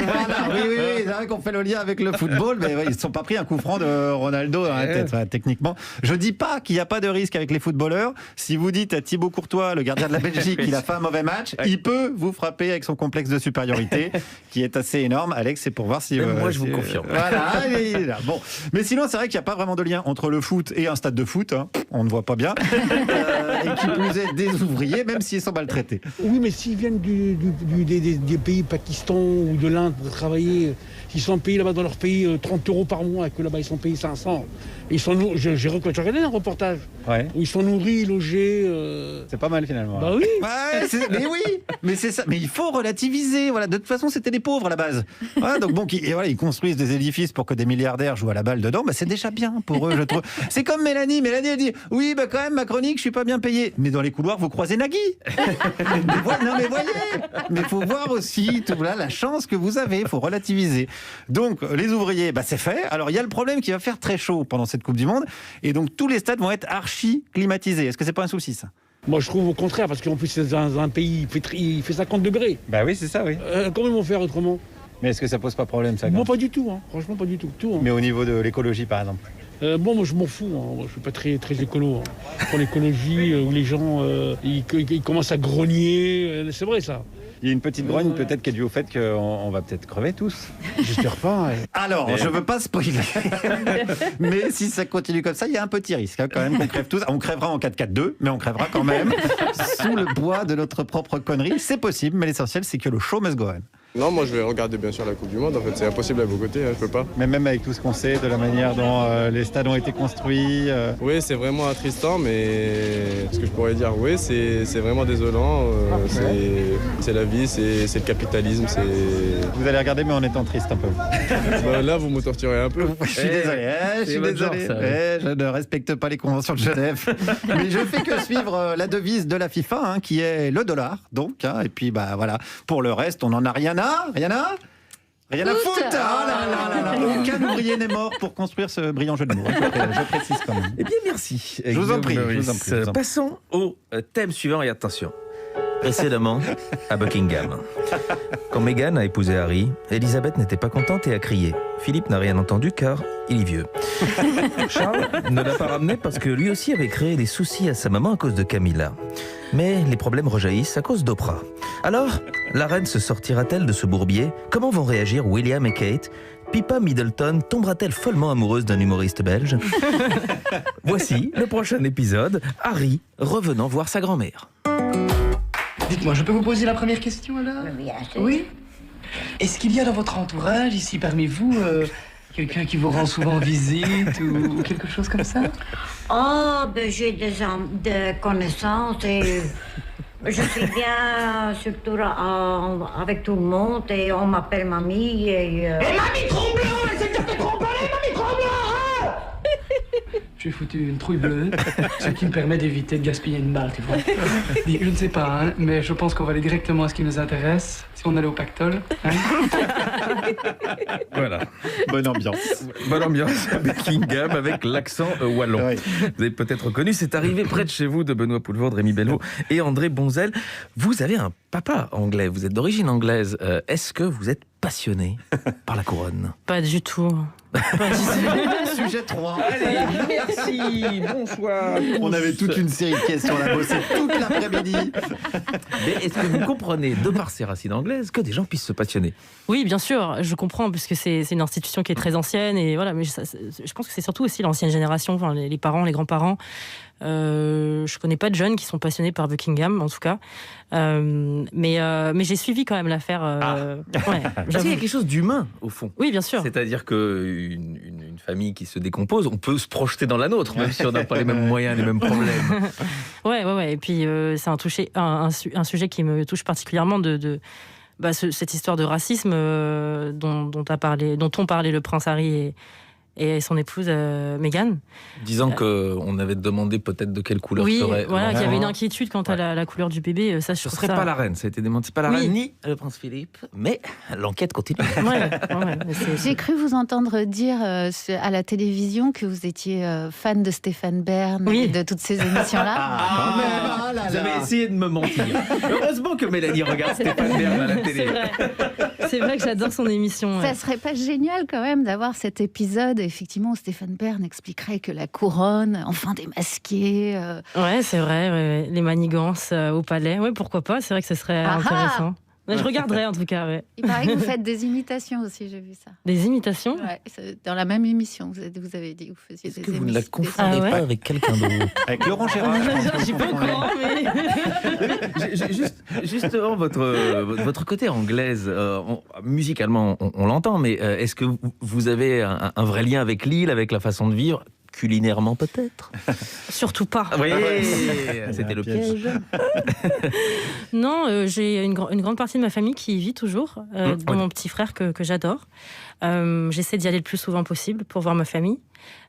oui, c'est vrai qu'on fait le lien avec le football, mais ils ne se sont pas pris un coup franc de Ronaldo dans la tête, techniquement. Je dis pas qu'il n'y a pas de risque avec les footballeurs. Si vous dites à Thibaut Courtois, le gardien de la Belgique, qu'il a fait un mauvais match, il peut vous frapper avec son complexe de supériorité, qui est assez énorme. Alex, c'est pour voir si... moi, je vous confirme. Voilà, il est là. Bon. Mais sinon, c'est vrai qu'il n'y a pas vraiment de lien entre le foot et un stade de foot. Hein. On ne voit pas bien. Et qui plus est des ouvriers, même s'ils sont maltraités. Oui, mais s'ils viennent des pays Pakistan ou de l'Inde pour travailler, ils sont payés là-bas dans leur pays 30 € par mois et que là-bas ils sont payés 500. Ils sont j'ai regardé un reportage où ils sont nourris, logés. C'est pas mal finalement. Bah oui. Mais oui, mais c'est ça. Mais il faut relativiser. Voilà, de toute façon, c'était des pauvres à la base. Voilà, donc bon, ils construisent des édifices pour que des milliardaires jouent à la balle dedans. Bah, c'est déjà bien pour eux, je trouve. C'est comme Mélanie. Mélanie, elle dit oui, bah quand même, ma chronique, je suis pas bien payé. Mais dans les couloirs, vous croisez Nagui. Non, mais voyez. Mais il faut voir aussi la chance que vous avez. Il faut relativiser. Donc, les ouvriers, bah c'est fait. Alors, il y a le problème qu'il va faire très chaud pendant cette Coupe du Monde. Et donc, tous les stades vont être archi climatisés. Est-ce que c'est pas un souci, ça? Moi, je trouve au contraire, parce qu'en plus, c'est dans un pays, il fait 50 degrés. Bah oui, c'est ça, oui. Comment ils vont faire autrement? Mais est-ce que ça pose pas problème, ça? Moi, pas du tout, hein. Franchement, pas du tout. Mais au niveau de l'écologie, par exemple? Moi, je m'en fous. Hein. Moi, je suis pas très écolo. Hein. Pour l'écologie, où les gens ils commencent à grogner, c'est vrai, ça. Il y a une petite grogne peut-être qui est due au fait qu'on va peut-être crever tous. J'espère pas. Ouais. Alors, je veux pas spoiler. Mais si ça continue comme ça, il y a un petit risque hein, quand même qu'on crève tous. On crèvera en 4-4-2, mais on crèvera quand même sous le poids de notre propre connerie. C'est possible, mais l'essentiel, c'est que le show must go on. Non, moi je vais regarder bien sûr la Coupe du Monde, en fait c'est impossible à vos côtés, hein, je peux pas. Mais même avec tout ce qu'on sait de la manière dont les stades ont été construits... Oui, c'est vraiment attristant, mais ce que je pourrais dire, oui, c'est vraiment désolant, c'est la vie, c'est le capitalisme, c'est... Vous allez regarder mais en étant triste un peu. Là vous me torturez un peu. Je suis désolé, je ne respecte pas les conventions de Genève, mais je fais que suivre la devise de la FIFA, hein, qui est le dollar, donc, hein, et puis bah voilà, pour le reste, on n'en a rien à foutre. Aucun ouvrier n'est mort pour construire ce brillant jeu de mots. Je précise quand même. Eh bien, merci. Je vous en prie. Passons au thème suivant et attention. Précédemment, à Buckingham. Quand Meghan a épousé Harry, Elisabeth n'était pas contente et a crié. Philippe n'a rien entendu car il est vieux. Charles ne l'a pas ramené parce que lui aussi avait créé des soucis à sa maman à cause de Camilla. Mais les problèmes rejaillissent à cause d'Oprah. Alors, la reine se sortira-t-elle de ce bourbier? Comment vont réagir William et Kate? Pippa Middleton tombera-t-elle follement amoureuse d'un humoriste belge? Voici le prochain épisode, Harry revenant voir sa grand-mère. Dites-moi, je peux vous poser la première question alors? Bien sûr. Oui. Est-ce qu'il y a dans votre entourage, ici parmi vous, quelqu'un qui vous rend souvent visite ou quelque chose comme ça? Oh, ben j'ai des connaissances et je suis bien surtout avec tout le monde et on m'appelle mamie et... Mamie Tromblon! Elle s'est tapée Tromblon! Mamie Tromblon! J'ai foutu une trouille bleue, ce qui me permet d'éviter de gaspiller une balle, tu vois. Je ne sais pas, hein, mais je pense qu'on va aller directement à ce qui nous intéresse. Si on allait au pactole. Hein. Voilà. Bonne ambiance. Bonne ambiance à Buckingham avec l'accent wallon. Oui. Vous avez peut-être reconnu, c'est arrivé près de chez vous de Benoît Poelvoorde, de Rémi Belvaux et André Bonzel. Vous avez un papa anglais, vous êtes d'origine anglaise. Est-ce que vous êtes passionné par la couronne? Pas du tout. Sujet 3. Allez, merci, bonsoir. On avait toute une série de questions, on a bossé toute l'après-midi. Mais est-ce que vous comprenez, de par ses racines anglaises, que des gens puissent se passionner? Oui, bien sûr, je comprends, puisque c'est une institution qui est très ancienne, et voilà, mais je pense que c'est surtout aussi l'ancienne génération, enfin, les parents, les grands-parents. Je connais pas de jeunes qui sont passionnés par Buckingham, en tout cas. Mais j'ai suivi quand même l'affaire. Ouais, parce qu'il y a quelque chose d'humain, au fond. Oui, bien sûr. C'est-à-dire qu'une famille qui se décompose, on peut se projeter dans la nôtre, même si on n'a pas les mêmes moyens, les mêmes problèmes. Ouais. Et puis, c'est un sujet qui me touche particulièrement cette histoire de racisme dont ont parlé le prince Harry et son épouse Meghan. Disant qu'on avait demandé peut-être de quelle couleur serait... Oui, voilà, qu'il y avait une inquiétude quant à la couleur du bébé. Ce serait pas la reine, ça a été démenti. C'est pas la reine ni le prince Philippe, mais l'enquête continue. J'ai cru vous entendre dire à la télévision que vous étiez fan de Stéphane Bern et de toutes ces émissions-là. Vous avez essayé de me mentir. Heureusement que Mélanie regarde Stéphane Bern à la télé. C'est vrai que j'adore son émission. Ça serait pas génial quand même d'avoir cet épisode, effectivement, où Stéphane Bern expliquerait que la couronne, enfin démasquée... Ouais, c'est vrai, les manigances au palais, ouais, pourquoi pas, c'est vrai que ce serait intéressant. Je regarderai en tout cas, ouais. Il paraît que vous faites des imitations aussi, j'ai vu ça. Des imitations? Ouais, dans la même émission, vous avez dit que vous faisiez des émissions. Vous ne la confondez pas avec quelqu'un d'autre? Avec Laurent Gérard. Je suis pas au courant, mais... Justement, votre côté anglaise, musicalement, on l'entend, mais est-ce que vous avez un vrai lien avec l'île, avec la façon de vivre? Culinairement peut-être? Surtout pas. Oui, c'était le piège. Non, j'ai une grande partie de ma famille qui y vit toujours, dont mon petit frère que j'adore. J'essaie d'y aller le plus souvent possible pour voir ma famille.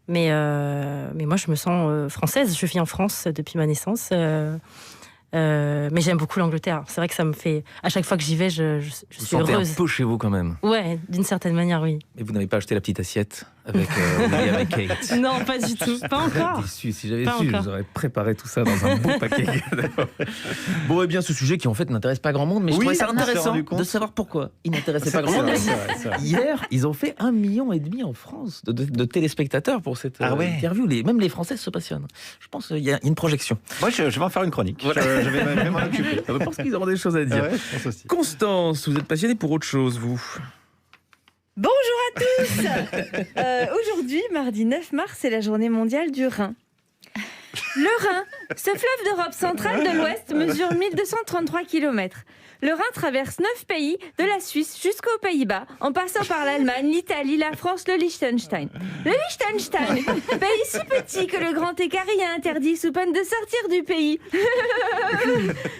Mais moi, je me sens française. Je vis en France depuis ma naissance. Mais j'aime beaucoup l'Angleterre. C'est vrai que ça me fait... À chaque fois que j'y vais, je suis heureuse. Vous sentez un peu chez vous quand même? Ouais, d'une certaine manière, oui. Mais vous n'avez pas acheté la petite assiette avec William et Kate? Non, pas du tout. Pas encore. Déçu. Si j'avais su, je vous aurais préparé tout ça dans un beau paquet. Bon, eh bien, ce sujet qui en fait n'intéresse pas grand monde, mais je trouvais ça intéressant de savoir pourquoi il n'intéressait pas grand monde. Hier, ils ont fait 1,5 million en France de téléspectateurs pour cette interview. Même les Français se passionnent. Je pense qu'il y a une projection. Moi, je vais en faire une chronique. Voilà. Je vais m'en occuper. Je pense qu'ils auront des choses à dire. Ouais, Constance, vous êtes passionnée pour autre chose, vous? Bonjour à tous. Aujourd'hui, mardi 9 mars, c'est la journée mondiale du Rhin. Le Rhin, ce fleuve d'Europe centrale de l'Ouest, mesure 1233 km. Le Rhin traverse 9 pays, de la Suisse jusqu'aux Pays-Bas, en passant par l'Allemagne, l'Italie, la France, le Liechtenstein. Le Liechtenstein, pays si petit que le grand écart y a interdit sous peine de sortir du pays.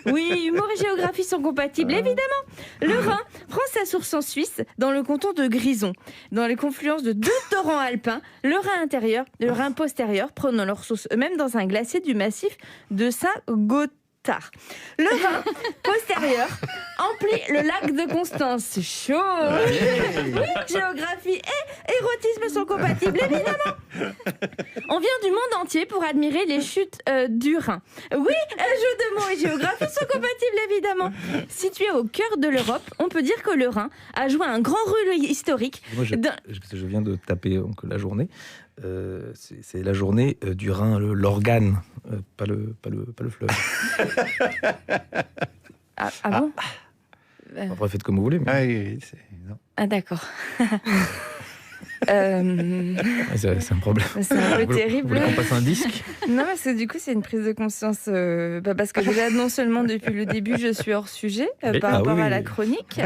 Oui, humour et géographie sont compatibles, évidemment. Le Rhin prend sa source en Suisse, dans le canton de Grison. Dans les confluences de 2 torrents alpins, le Rhin intérieur et le Rhin postérieur prenant leur source eux-mêmes dans un glacier du massif de Saint-Gothard. Le Rhin postérieur emplit le lac de Constance. Chaud. Oui, géographie et érotisme sont compatibles, évidemment. On vient du monde entier pour admirer les chutes du Rhin. Oui, jeu de mots et géographie sont compatibles, évidemment. Situé au cœur de l'Europe, on peut dire que le Rhin a joué un grand rôle historique. Moi, je viens de taper la journée. C'est la journée du Rhin, l'organe, pas le fleuve. Ah bon? Après, faites comme vous voulez. Mais... Ah d'accord. C'est un problème. C'est un peu terrible. Vous voulez qu'on passe un disque? Non, parce que du coup, c'est une prise de conscience. Parce que déjà, non seulement depuis le début, je suis hors sujet par rapport à la chronique.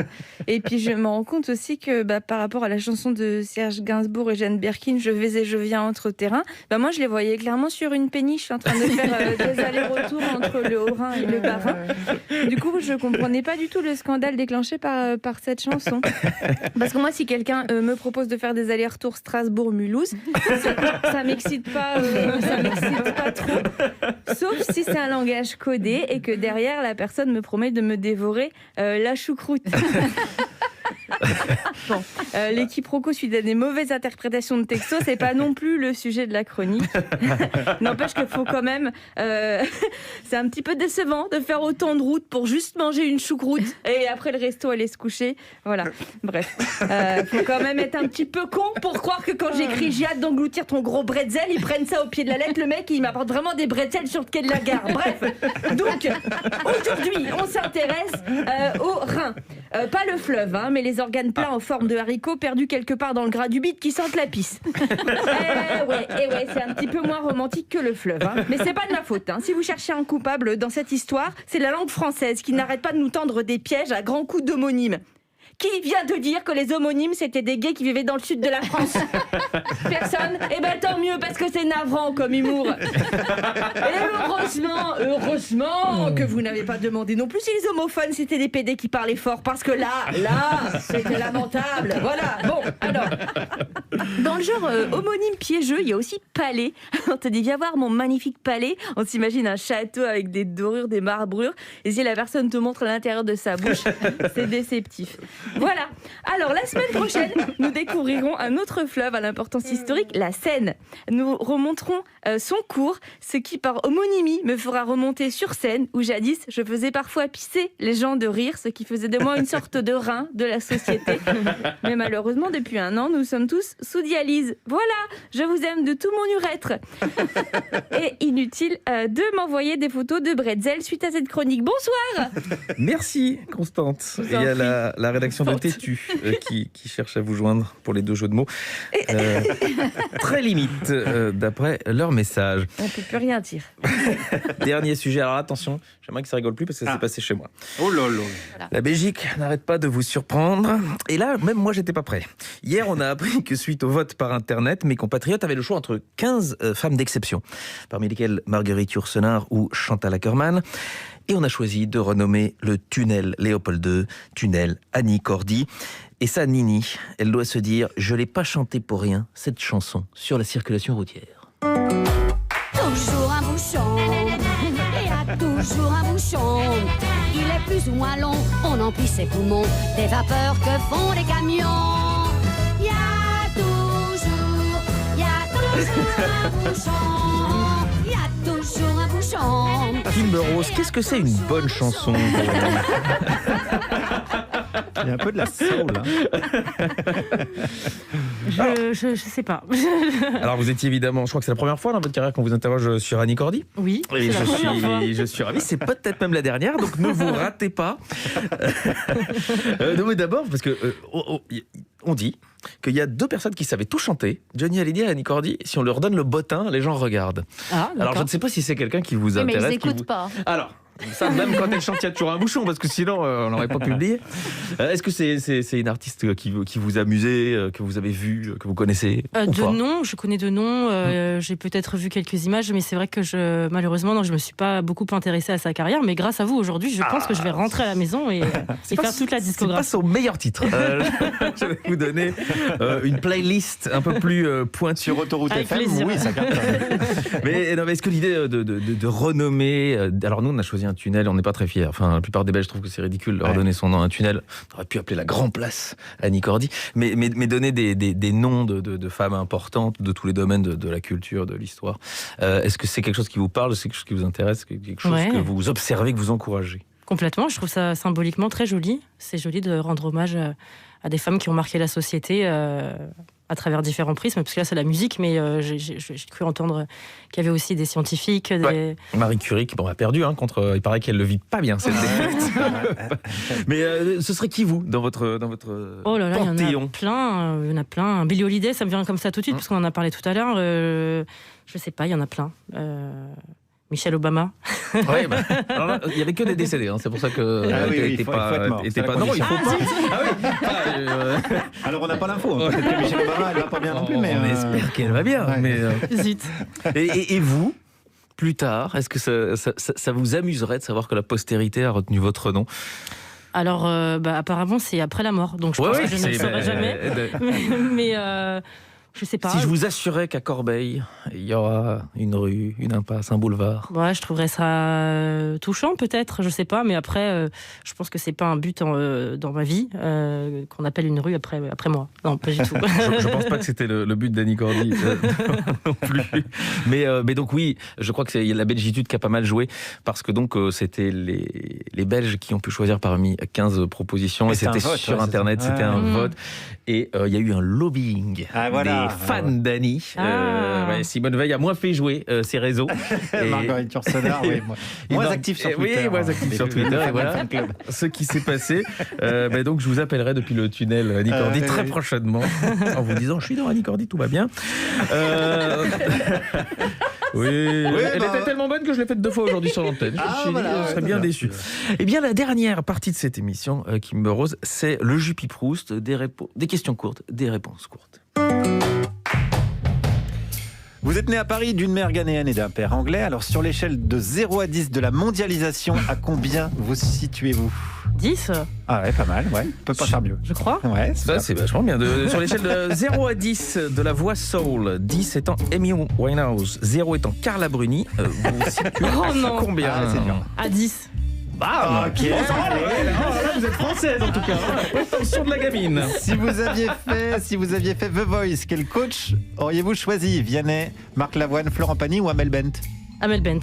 Et puis, je me rends compte aussi que par rapport à la chanson de Serge Gainsbourg et Jeanne Birkin, Je vais et je viens entre terrains, moi, je les voyais clairement sur une péniche en train de faire des allers-retours entre le Haut-Rhin et le Bas-Rhin. Du coup, je comprenais pas du tout le scandale déclenché par cette chanson. Parce que moi, si quelqu'un me propose de faire des allers aller-retour Strasbourg-Mulhouse. Ça m'excite pas trop. Sauf si c'est un langage codé et que derrière, la personne me promet de me dévorer la choucroute. Bon, les quiproquos suite à des mauvaises interprétations de texto, c'est pas non plus le sujet de la chronique. N'empêche qu'il faut quand même... c'est un petit peu décevant de faire autant de route pour juste manger une choucroute et après le resto aller se coucher. Voilà, bref. Faut quand même être un petit peu con pour croire que quand j'écris « j'ai hâte d'engloutir ton gros bretzel », ils prennent ça au pied de la lettre. Le mec, il m'apporte vraiment des bretzels sur le quai de la gare. Bref, donc aujourd'hui, on s'intéresse aux reins. Pas le fleuve, hein, mais les organes pleins en forme de haricots perdus quelque part dans le gras du bide qui sentent la pisse. Ouais, c'est un petit peu moins romantique que le fleuve. Hein. Mais c'est pas de ma faute. Hein. Si vous cherchez un coupable dans cette histoire, c'est la langue française qui n'arrête pas de nous tendre des pièges à grands coups d'homonymes. Qui vient de dire que les homonymes, c'était des gays qui vivaient dans le sud de la France? Personne? Eh ben tant mieux, parce que c'est navrant comme humour. Et heureusement que vous n'avez pas demandé non plus si les homophones, c'était des pédés qui parlaient fort, parce que là, c'était lamentable. Voilà, bon, alors... Dans le genre homonyme piégeux, il y a aussi palais. On te dit, viens voir mon magnifique palais. On s'imagine un château avec des dorures, des marbrures. Et si la personne te montre l'intérieur de sa bouche, c'est déceptif. Voilà. Alors, la semaine prochaine, nous découvrirons un autre fleuve à l'importance historique, la Seine. Nous remonterons son cours, ce qui, par homonymie, me fera remonter sur Seine, où jadis, je faisais parfois pisser les gens de rire, ce qui faisait de moi une sorte de rein de la société. Mais malheureusement, depuis 1 an, nous sommes tous sous dialyse. Voilà, je vous aime de tout mon urètre. Et inutile de m'envoyer des photos de bretzel suite à cette chronique. Bonsoir. Merci, Constante. Et à la rédaction de Tétu qui cherche à vous joindre pour les 2 jeux de mots. Très limite, d'après leur message. On ne peut plus rien dire. Dernier sujet, alors attention, j'aimerais que ça rigole plus parce que ça s'est passé chez moi. Oh là là. Voilà. La Belgique n'arrête pas de vous surprendre. Et là, même moi, j'étais pas prêt. Hier, on a appris que suite au vote par Internet, mes compatriotes avaient le choix entre 15 femmes d'exception, parmi lesquelles Marguerite Yourcenar ou Chantal Akerman. Et on a choisi de renommer le tunnel Léopold II, tunnel Annie Cordy. Et ça, Nini, elle doit se dire, je l'ai pas chanté pour rien, cette chanson sur la circulation routière. Toujours un bouchon, il y a toujours un bouchon. Il est plus ou moins long, on emplit ses poumons, des vapeurs que font les camions. Il y a toujours un bouchon, il y a toujours un bouchon. Kimber Rose, qu'est-ce que c'est une bonne chanson? Il y a un peu de la soul. Hein. Je sais pas. Alors vous étiez évidemment, je crois que c'est la première fois dans votre carrière qu'on vous interroge sur Annie Cordy. Oui. Et je suis ravi. C'est peut-être même la dernière, donc ne vous ratez pas. Non, mais d'abord parce que on dit qu'il y a 2 personnes qui savaient tout chanter, Johnny Hallyday et Annie Cordy. Si on leur donne le bottin, les gens regardent. Ah, alors je ne sais pas si c'est quelqu'un qui vous intéresse. Mais ils n'écoutent pas. Alors. Ça, même quand elle chante, il y a toujours un bouchon, parce que sinon, on n'aurait pas publié. Est-ce que c'est une artiste qui vous amusait, que vous avez vu, que vous connaissez De nom, je connais de nom. J'ai peut-être vu quelques images, mais c'est vrai que malheureusement, je ne me suis pas beaucoup intéressée à sa carrière. Mais grâce à vous, aujourd'hui, je pense que je vais rentrer à la maison et faire toute la discographie. C'est pas son meilleur titre. Je vais vous donner une playlist un peu plus pointue. Sur Autoroute Avec FM, plaisir. oui, ça cartonne. Mais non, est-ce que l'idée de renommer... alors nous, on a choisi un tunnel, on n'est pas très fiers. Enfin, la plupart des Belges trouvent que c'est ridicule de leur donner son nom à un tunnel. On aurait pu appeler la Grand Place Annie Cordy. Mais donner des noms de femmes importantes de tous les domaines de la culture, de l'histoire. Est-ce que c'est quelque chose qui vous parle? C'est quelque chose qui vous intéresse? Quelque chose que vous observez, que vous encouragez? Complètement, je trouve ça symboliquement très joli. C'est joli de rendre hommage à des femmes qui ont marqué la société à travers différents prismes, parce que là c'est la musique, mais j'ai cru entendre qu'il y avait aussi des scientifiques. Marie Curie, qui a perdu, contre. Il paraît qu'elle le vit pas bien, cette défaite. Mais ce serait qui, vous, dans votre oh là là, panthéon? Il y en a plein. Billie Holiday, ça me vient comme ça tout de suite, parce qu'on en a parlé tout à l'heure. Je sais pas, il y en a plein. Michelle Obama. Ouais, il n'y avait que des décédés, c'est pour ça que il faut être mort. Non, il faut pas. Alors on n'a pas l'info. Peut-être que Michelle Obama, elle va pas bien non plus, mais on espère qu'elle va bien. Ouais. Mais zut. Et vous, plus tard, est-ce que ça vous amuserait de savoir que la postérité a retenu votre nom? Alors, apparemment, c'est après la mort, donc je pense que je ne le saurai jamais. Mais je sais pas. Si je vous assurais qu'à Corbeil, il y aura une rue, une impasse, un boulevard. Ouais, je trouverais ça touchant, peut-être, je sais pas. Mais après, je pense que c'est pas un but dans ma vie qu'on appelle une rue après moi. Non, pas du tout. Je pense pas que c'était le but d'Annie Cordy non plus. Mais donc oui, je crois que c'est la Belgitude qui a pas mal joué parce que donc c'était les Belges qui ont pu choisir parmi 15 propositions et c'était sur Internet, c'était un vote et il y a eu un lobbying des fans d'Annie. Simone Veil a moins fait jouer ses réseaux. Marguerite Yourcenar, moins active sur Twitter. Oui, moins active sur Twitter. Et voilà ce qui s'est passé. Donc je vous appellerai depuis le tunnel Annie Cordy très prochainement en vous disant je suis dans Annie Cordy, tout va bien. Elle était tellement bonne que je l'ai faite 2 fois aujourd'hui sur l'antenne. Je serais bien déçu. Eh bien, la dernière partie de cette émission, Kimber Rose, c'est le Juppie Proust, des questions courtes, des réponses courtes. Vous êtes né à Paris d'une mère ghanéenne et d'un père anglais. Alors, sur l'échelle de 0 à 10 de la mondialisation, à combien vous situez-vous ? 10 ? Ah ouais, pas mal, ouais. On peut pas faire mieux. Je crois. Ouais, ça, c'est vachement bien. Sur l'échelle de 0 à 10 de la voix soul, 10 étant Amy Winehouse, 0 étant Carla Bruni, vous situez combien ? C'est dur. À 10. Bah, ok. Là, vous êtes française en tout cas. Attention de la gamine. Si vous aviez fait The Voice, quel coach auriez-vous choisi ? Vianney, Marc Lavoine, Florent Pagny ou Amel Bent ? Amel Bent.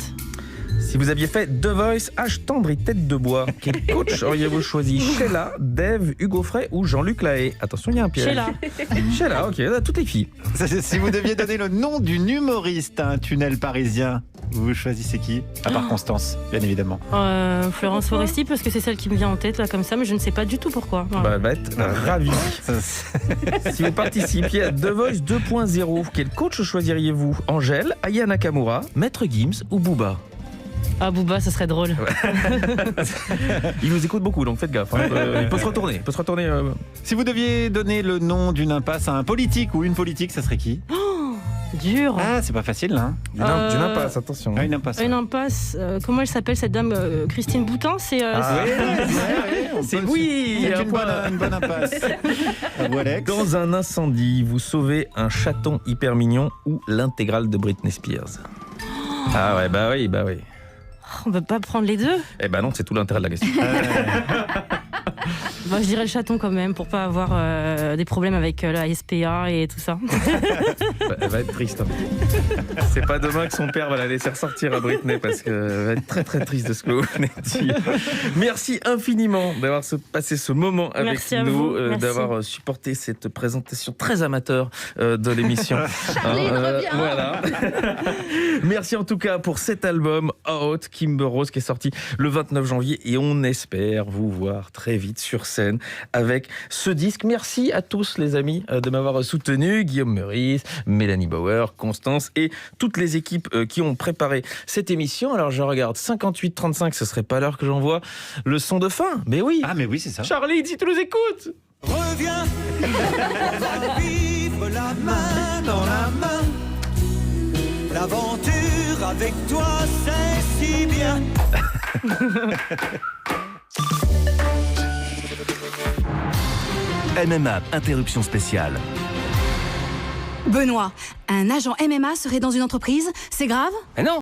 Si vous aviez fait The Voice, H. Tendre et Tête de Bois, quel coach auriez-vous choisi ? Sheila, Dave, Hugo Frey ou Jean-Luc Lahaye ? Attention, il y a un piège. Sheila, ok, toutes les filles. Si vous deviez donner le nom d'une humoriste à un tunnel parisien, vous choisissez qui ? À part Constance, bien évidemment. Florence Foresti, parce que c'est celle qui me vient en tête, là, comme ça, mais je ne sais pas du tout pourquoi. Elle va être ravie. Si vous participiez à The Voice 2.0, quel coach choisiriez-vous ? Angèle, Aya Nakamura, Maître Gims ou Booba ? Ah, Booba, ça serait drôle. Il nous écoute beaucoup, donc faites gaffe. Il peut se retourner. Si vous deviez donner le nom d'une impasse à un politique ou une politique, ça serait qui ? Dur. Ah, c'est pas facile, là. D'une impasse, attention. Une impasse. Une impasse. Comment elle s'appelle, cette dame Christine Boutin, c'est... C'est une bonne impasse. Alex. Dans un incendie, vous sauvez un chaton hyper mignon ou l'intégrale de Britney Spears ? Ah ouais, bah oui. On peut pas prendre les deux ? Eh ben non, c'est tout l'intérêt de la question. Je dirais le chaton quand même, pour pas avoir des problèmes avec la SPA et tout ça. Elle va être triste. C'est pas demain que son père va la laisser ressortir à Britney, parce qu'elle va être très très triste de ce que vous venez de dire. Merci infiniment d'avoir passé ce moment avec nous, d'avoir supporté cette présentation très amateur de l'émission. Voilà. Merci en tout cas pour cet album Out, Kimber Rose, qui est sorti le 29 janvier et on espère vous voir très vite sur scène avec ce disque. Merci à tous les amis de m'avoir soutenu, Guillaume Meurice, Mélanie Bauer, Constance et toutes les équipes qui ont préparé cette émission. Alors je regarde 58-35, ce serait pas l'heure que j'envoie le son de fin. Mais oui. Ah mais oui, c'est ça. Charlie, si tu nous écoutes. Reviens, on va vivre la main dans la main. L'aventure avec toi, c'est si bien. MMA, interruption spéciale. Benoît, un agent MMA serait dans une entreprise, c'est grave ? Non.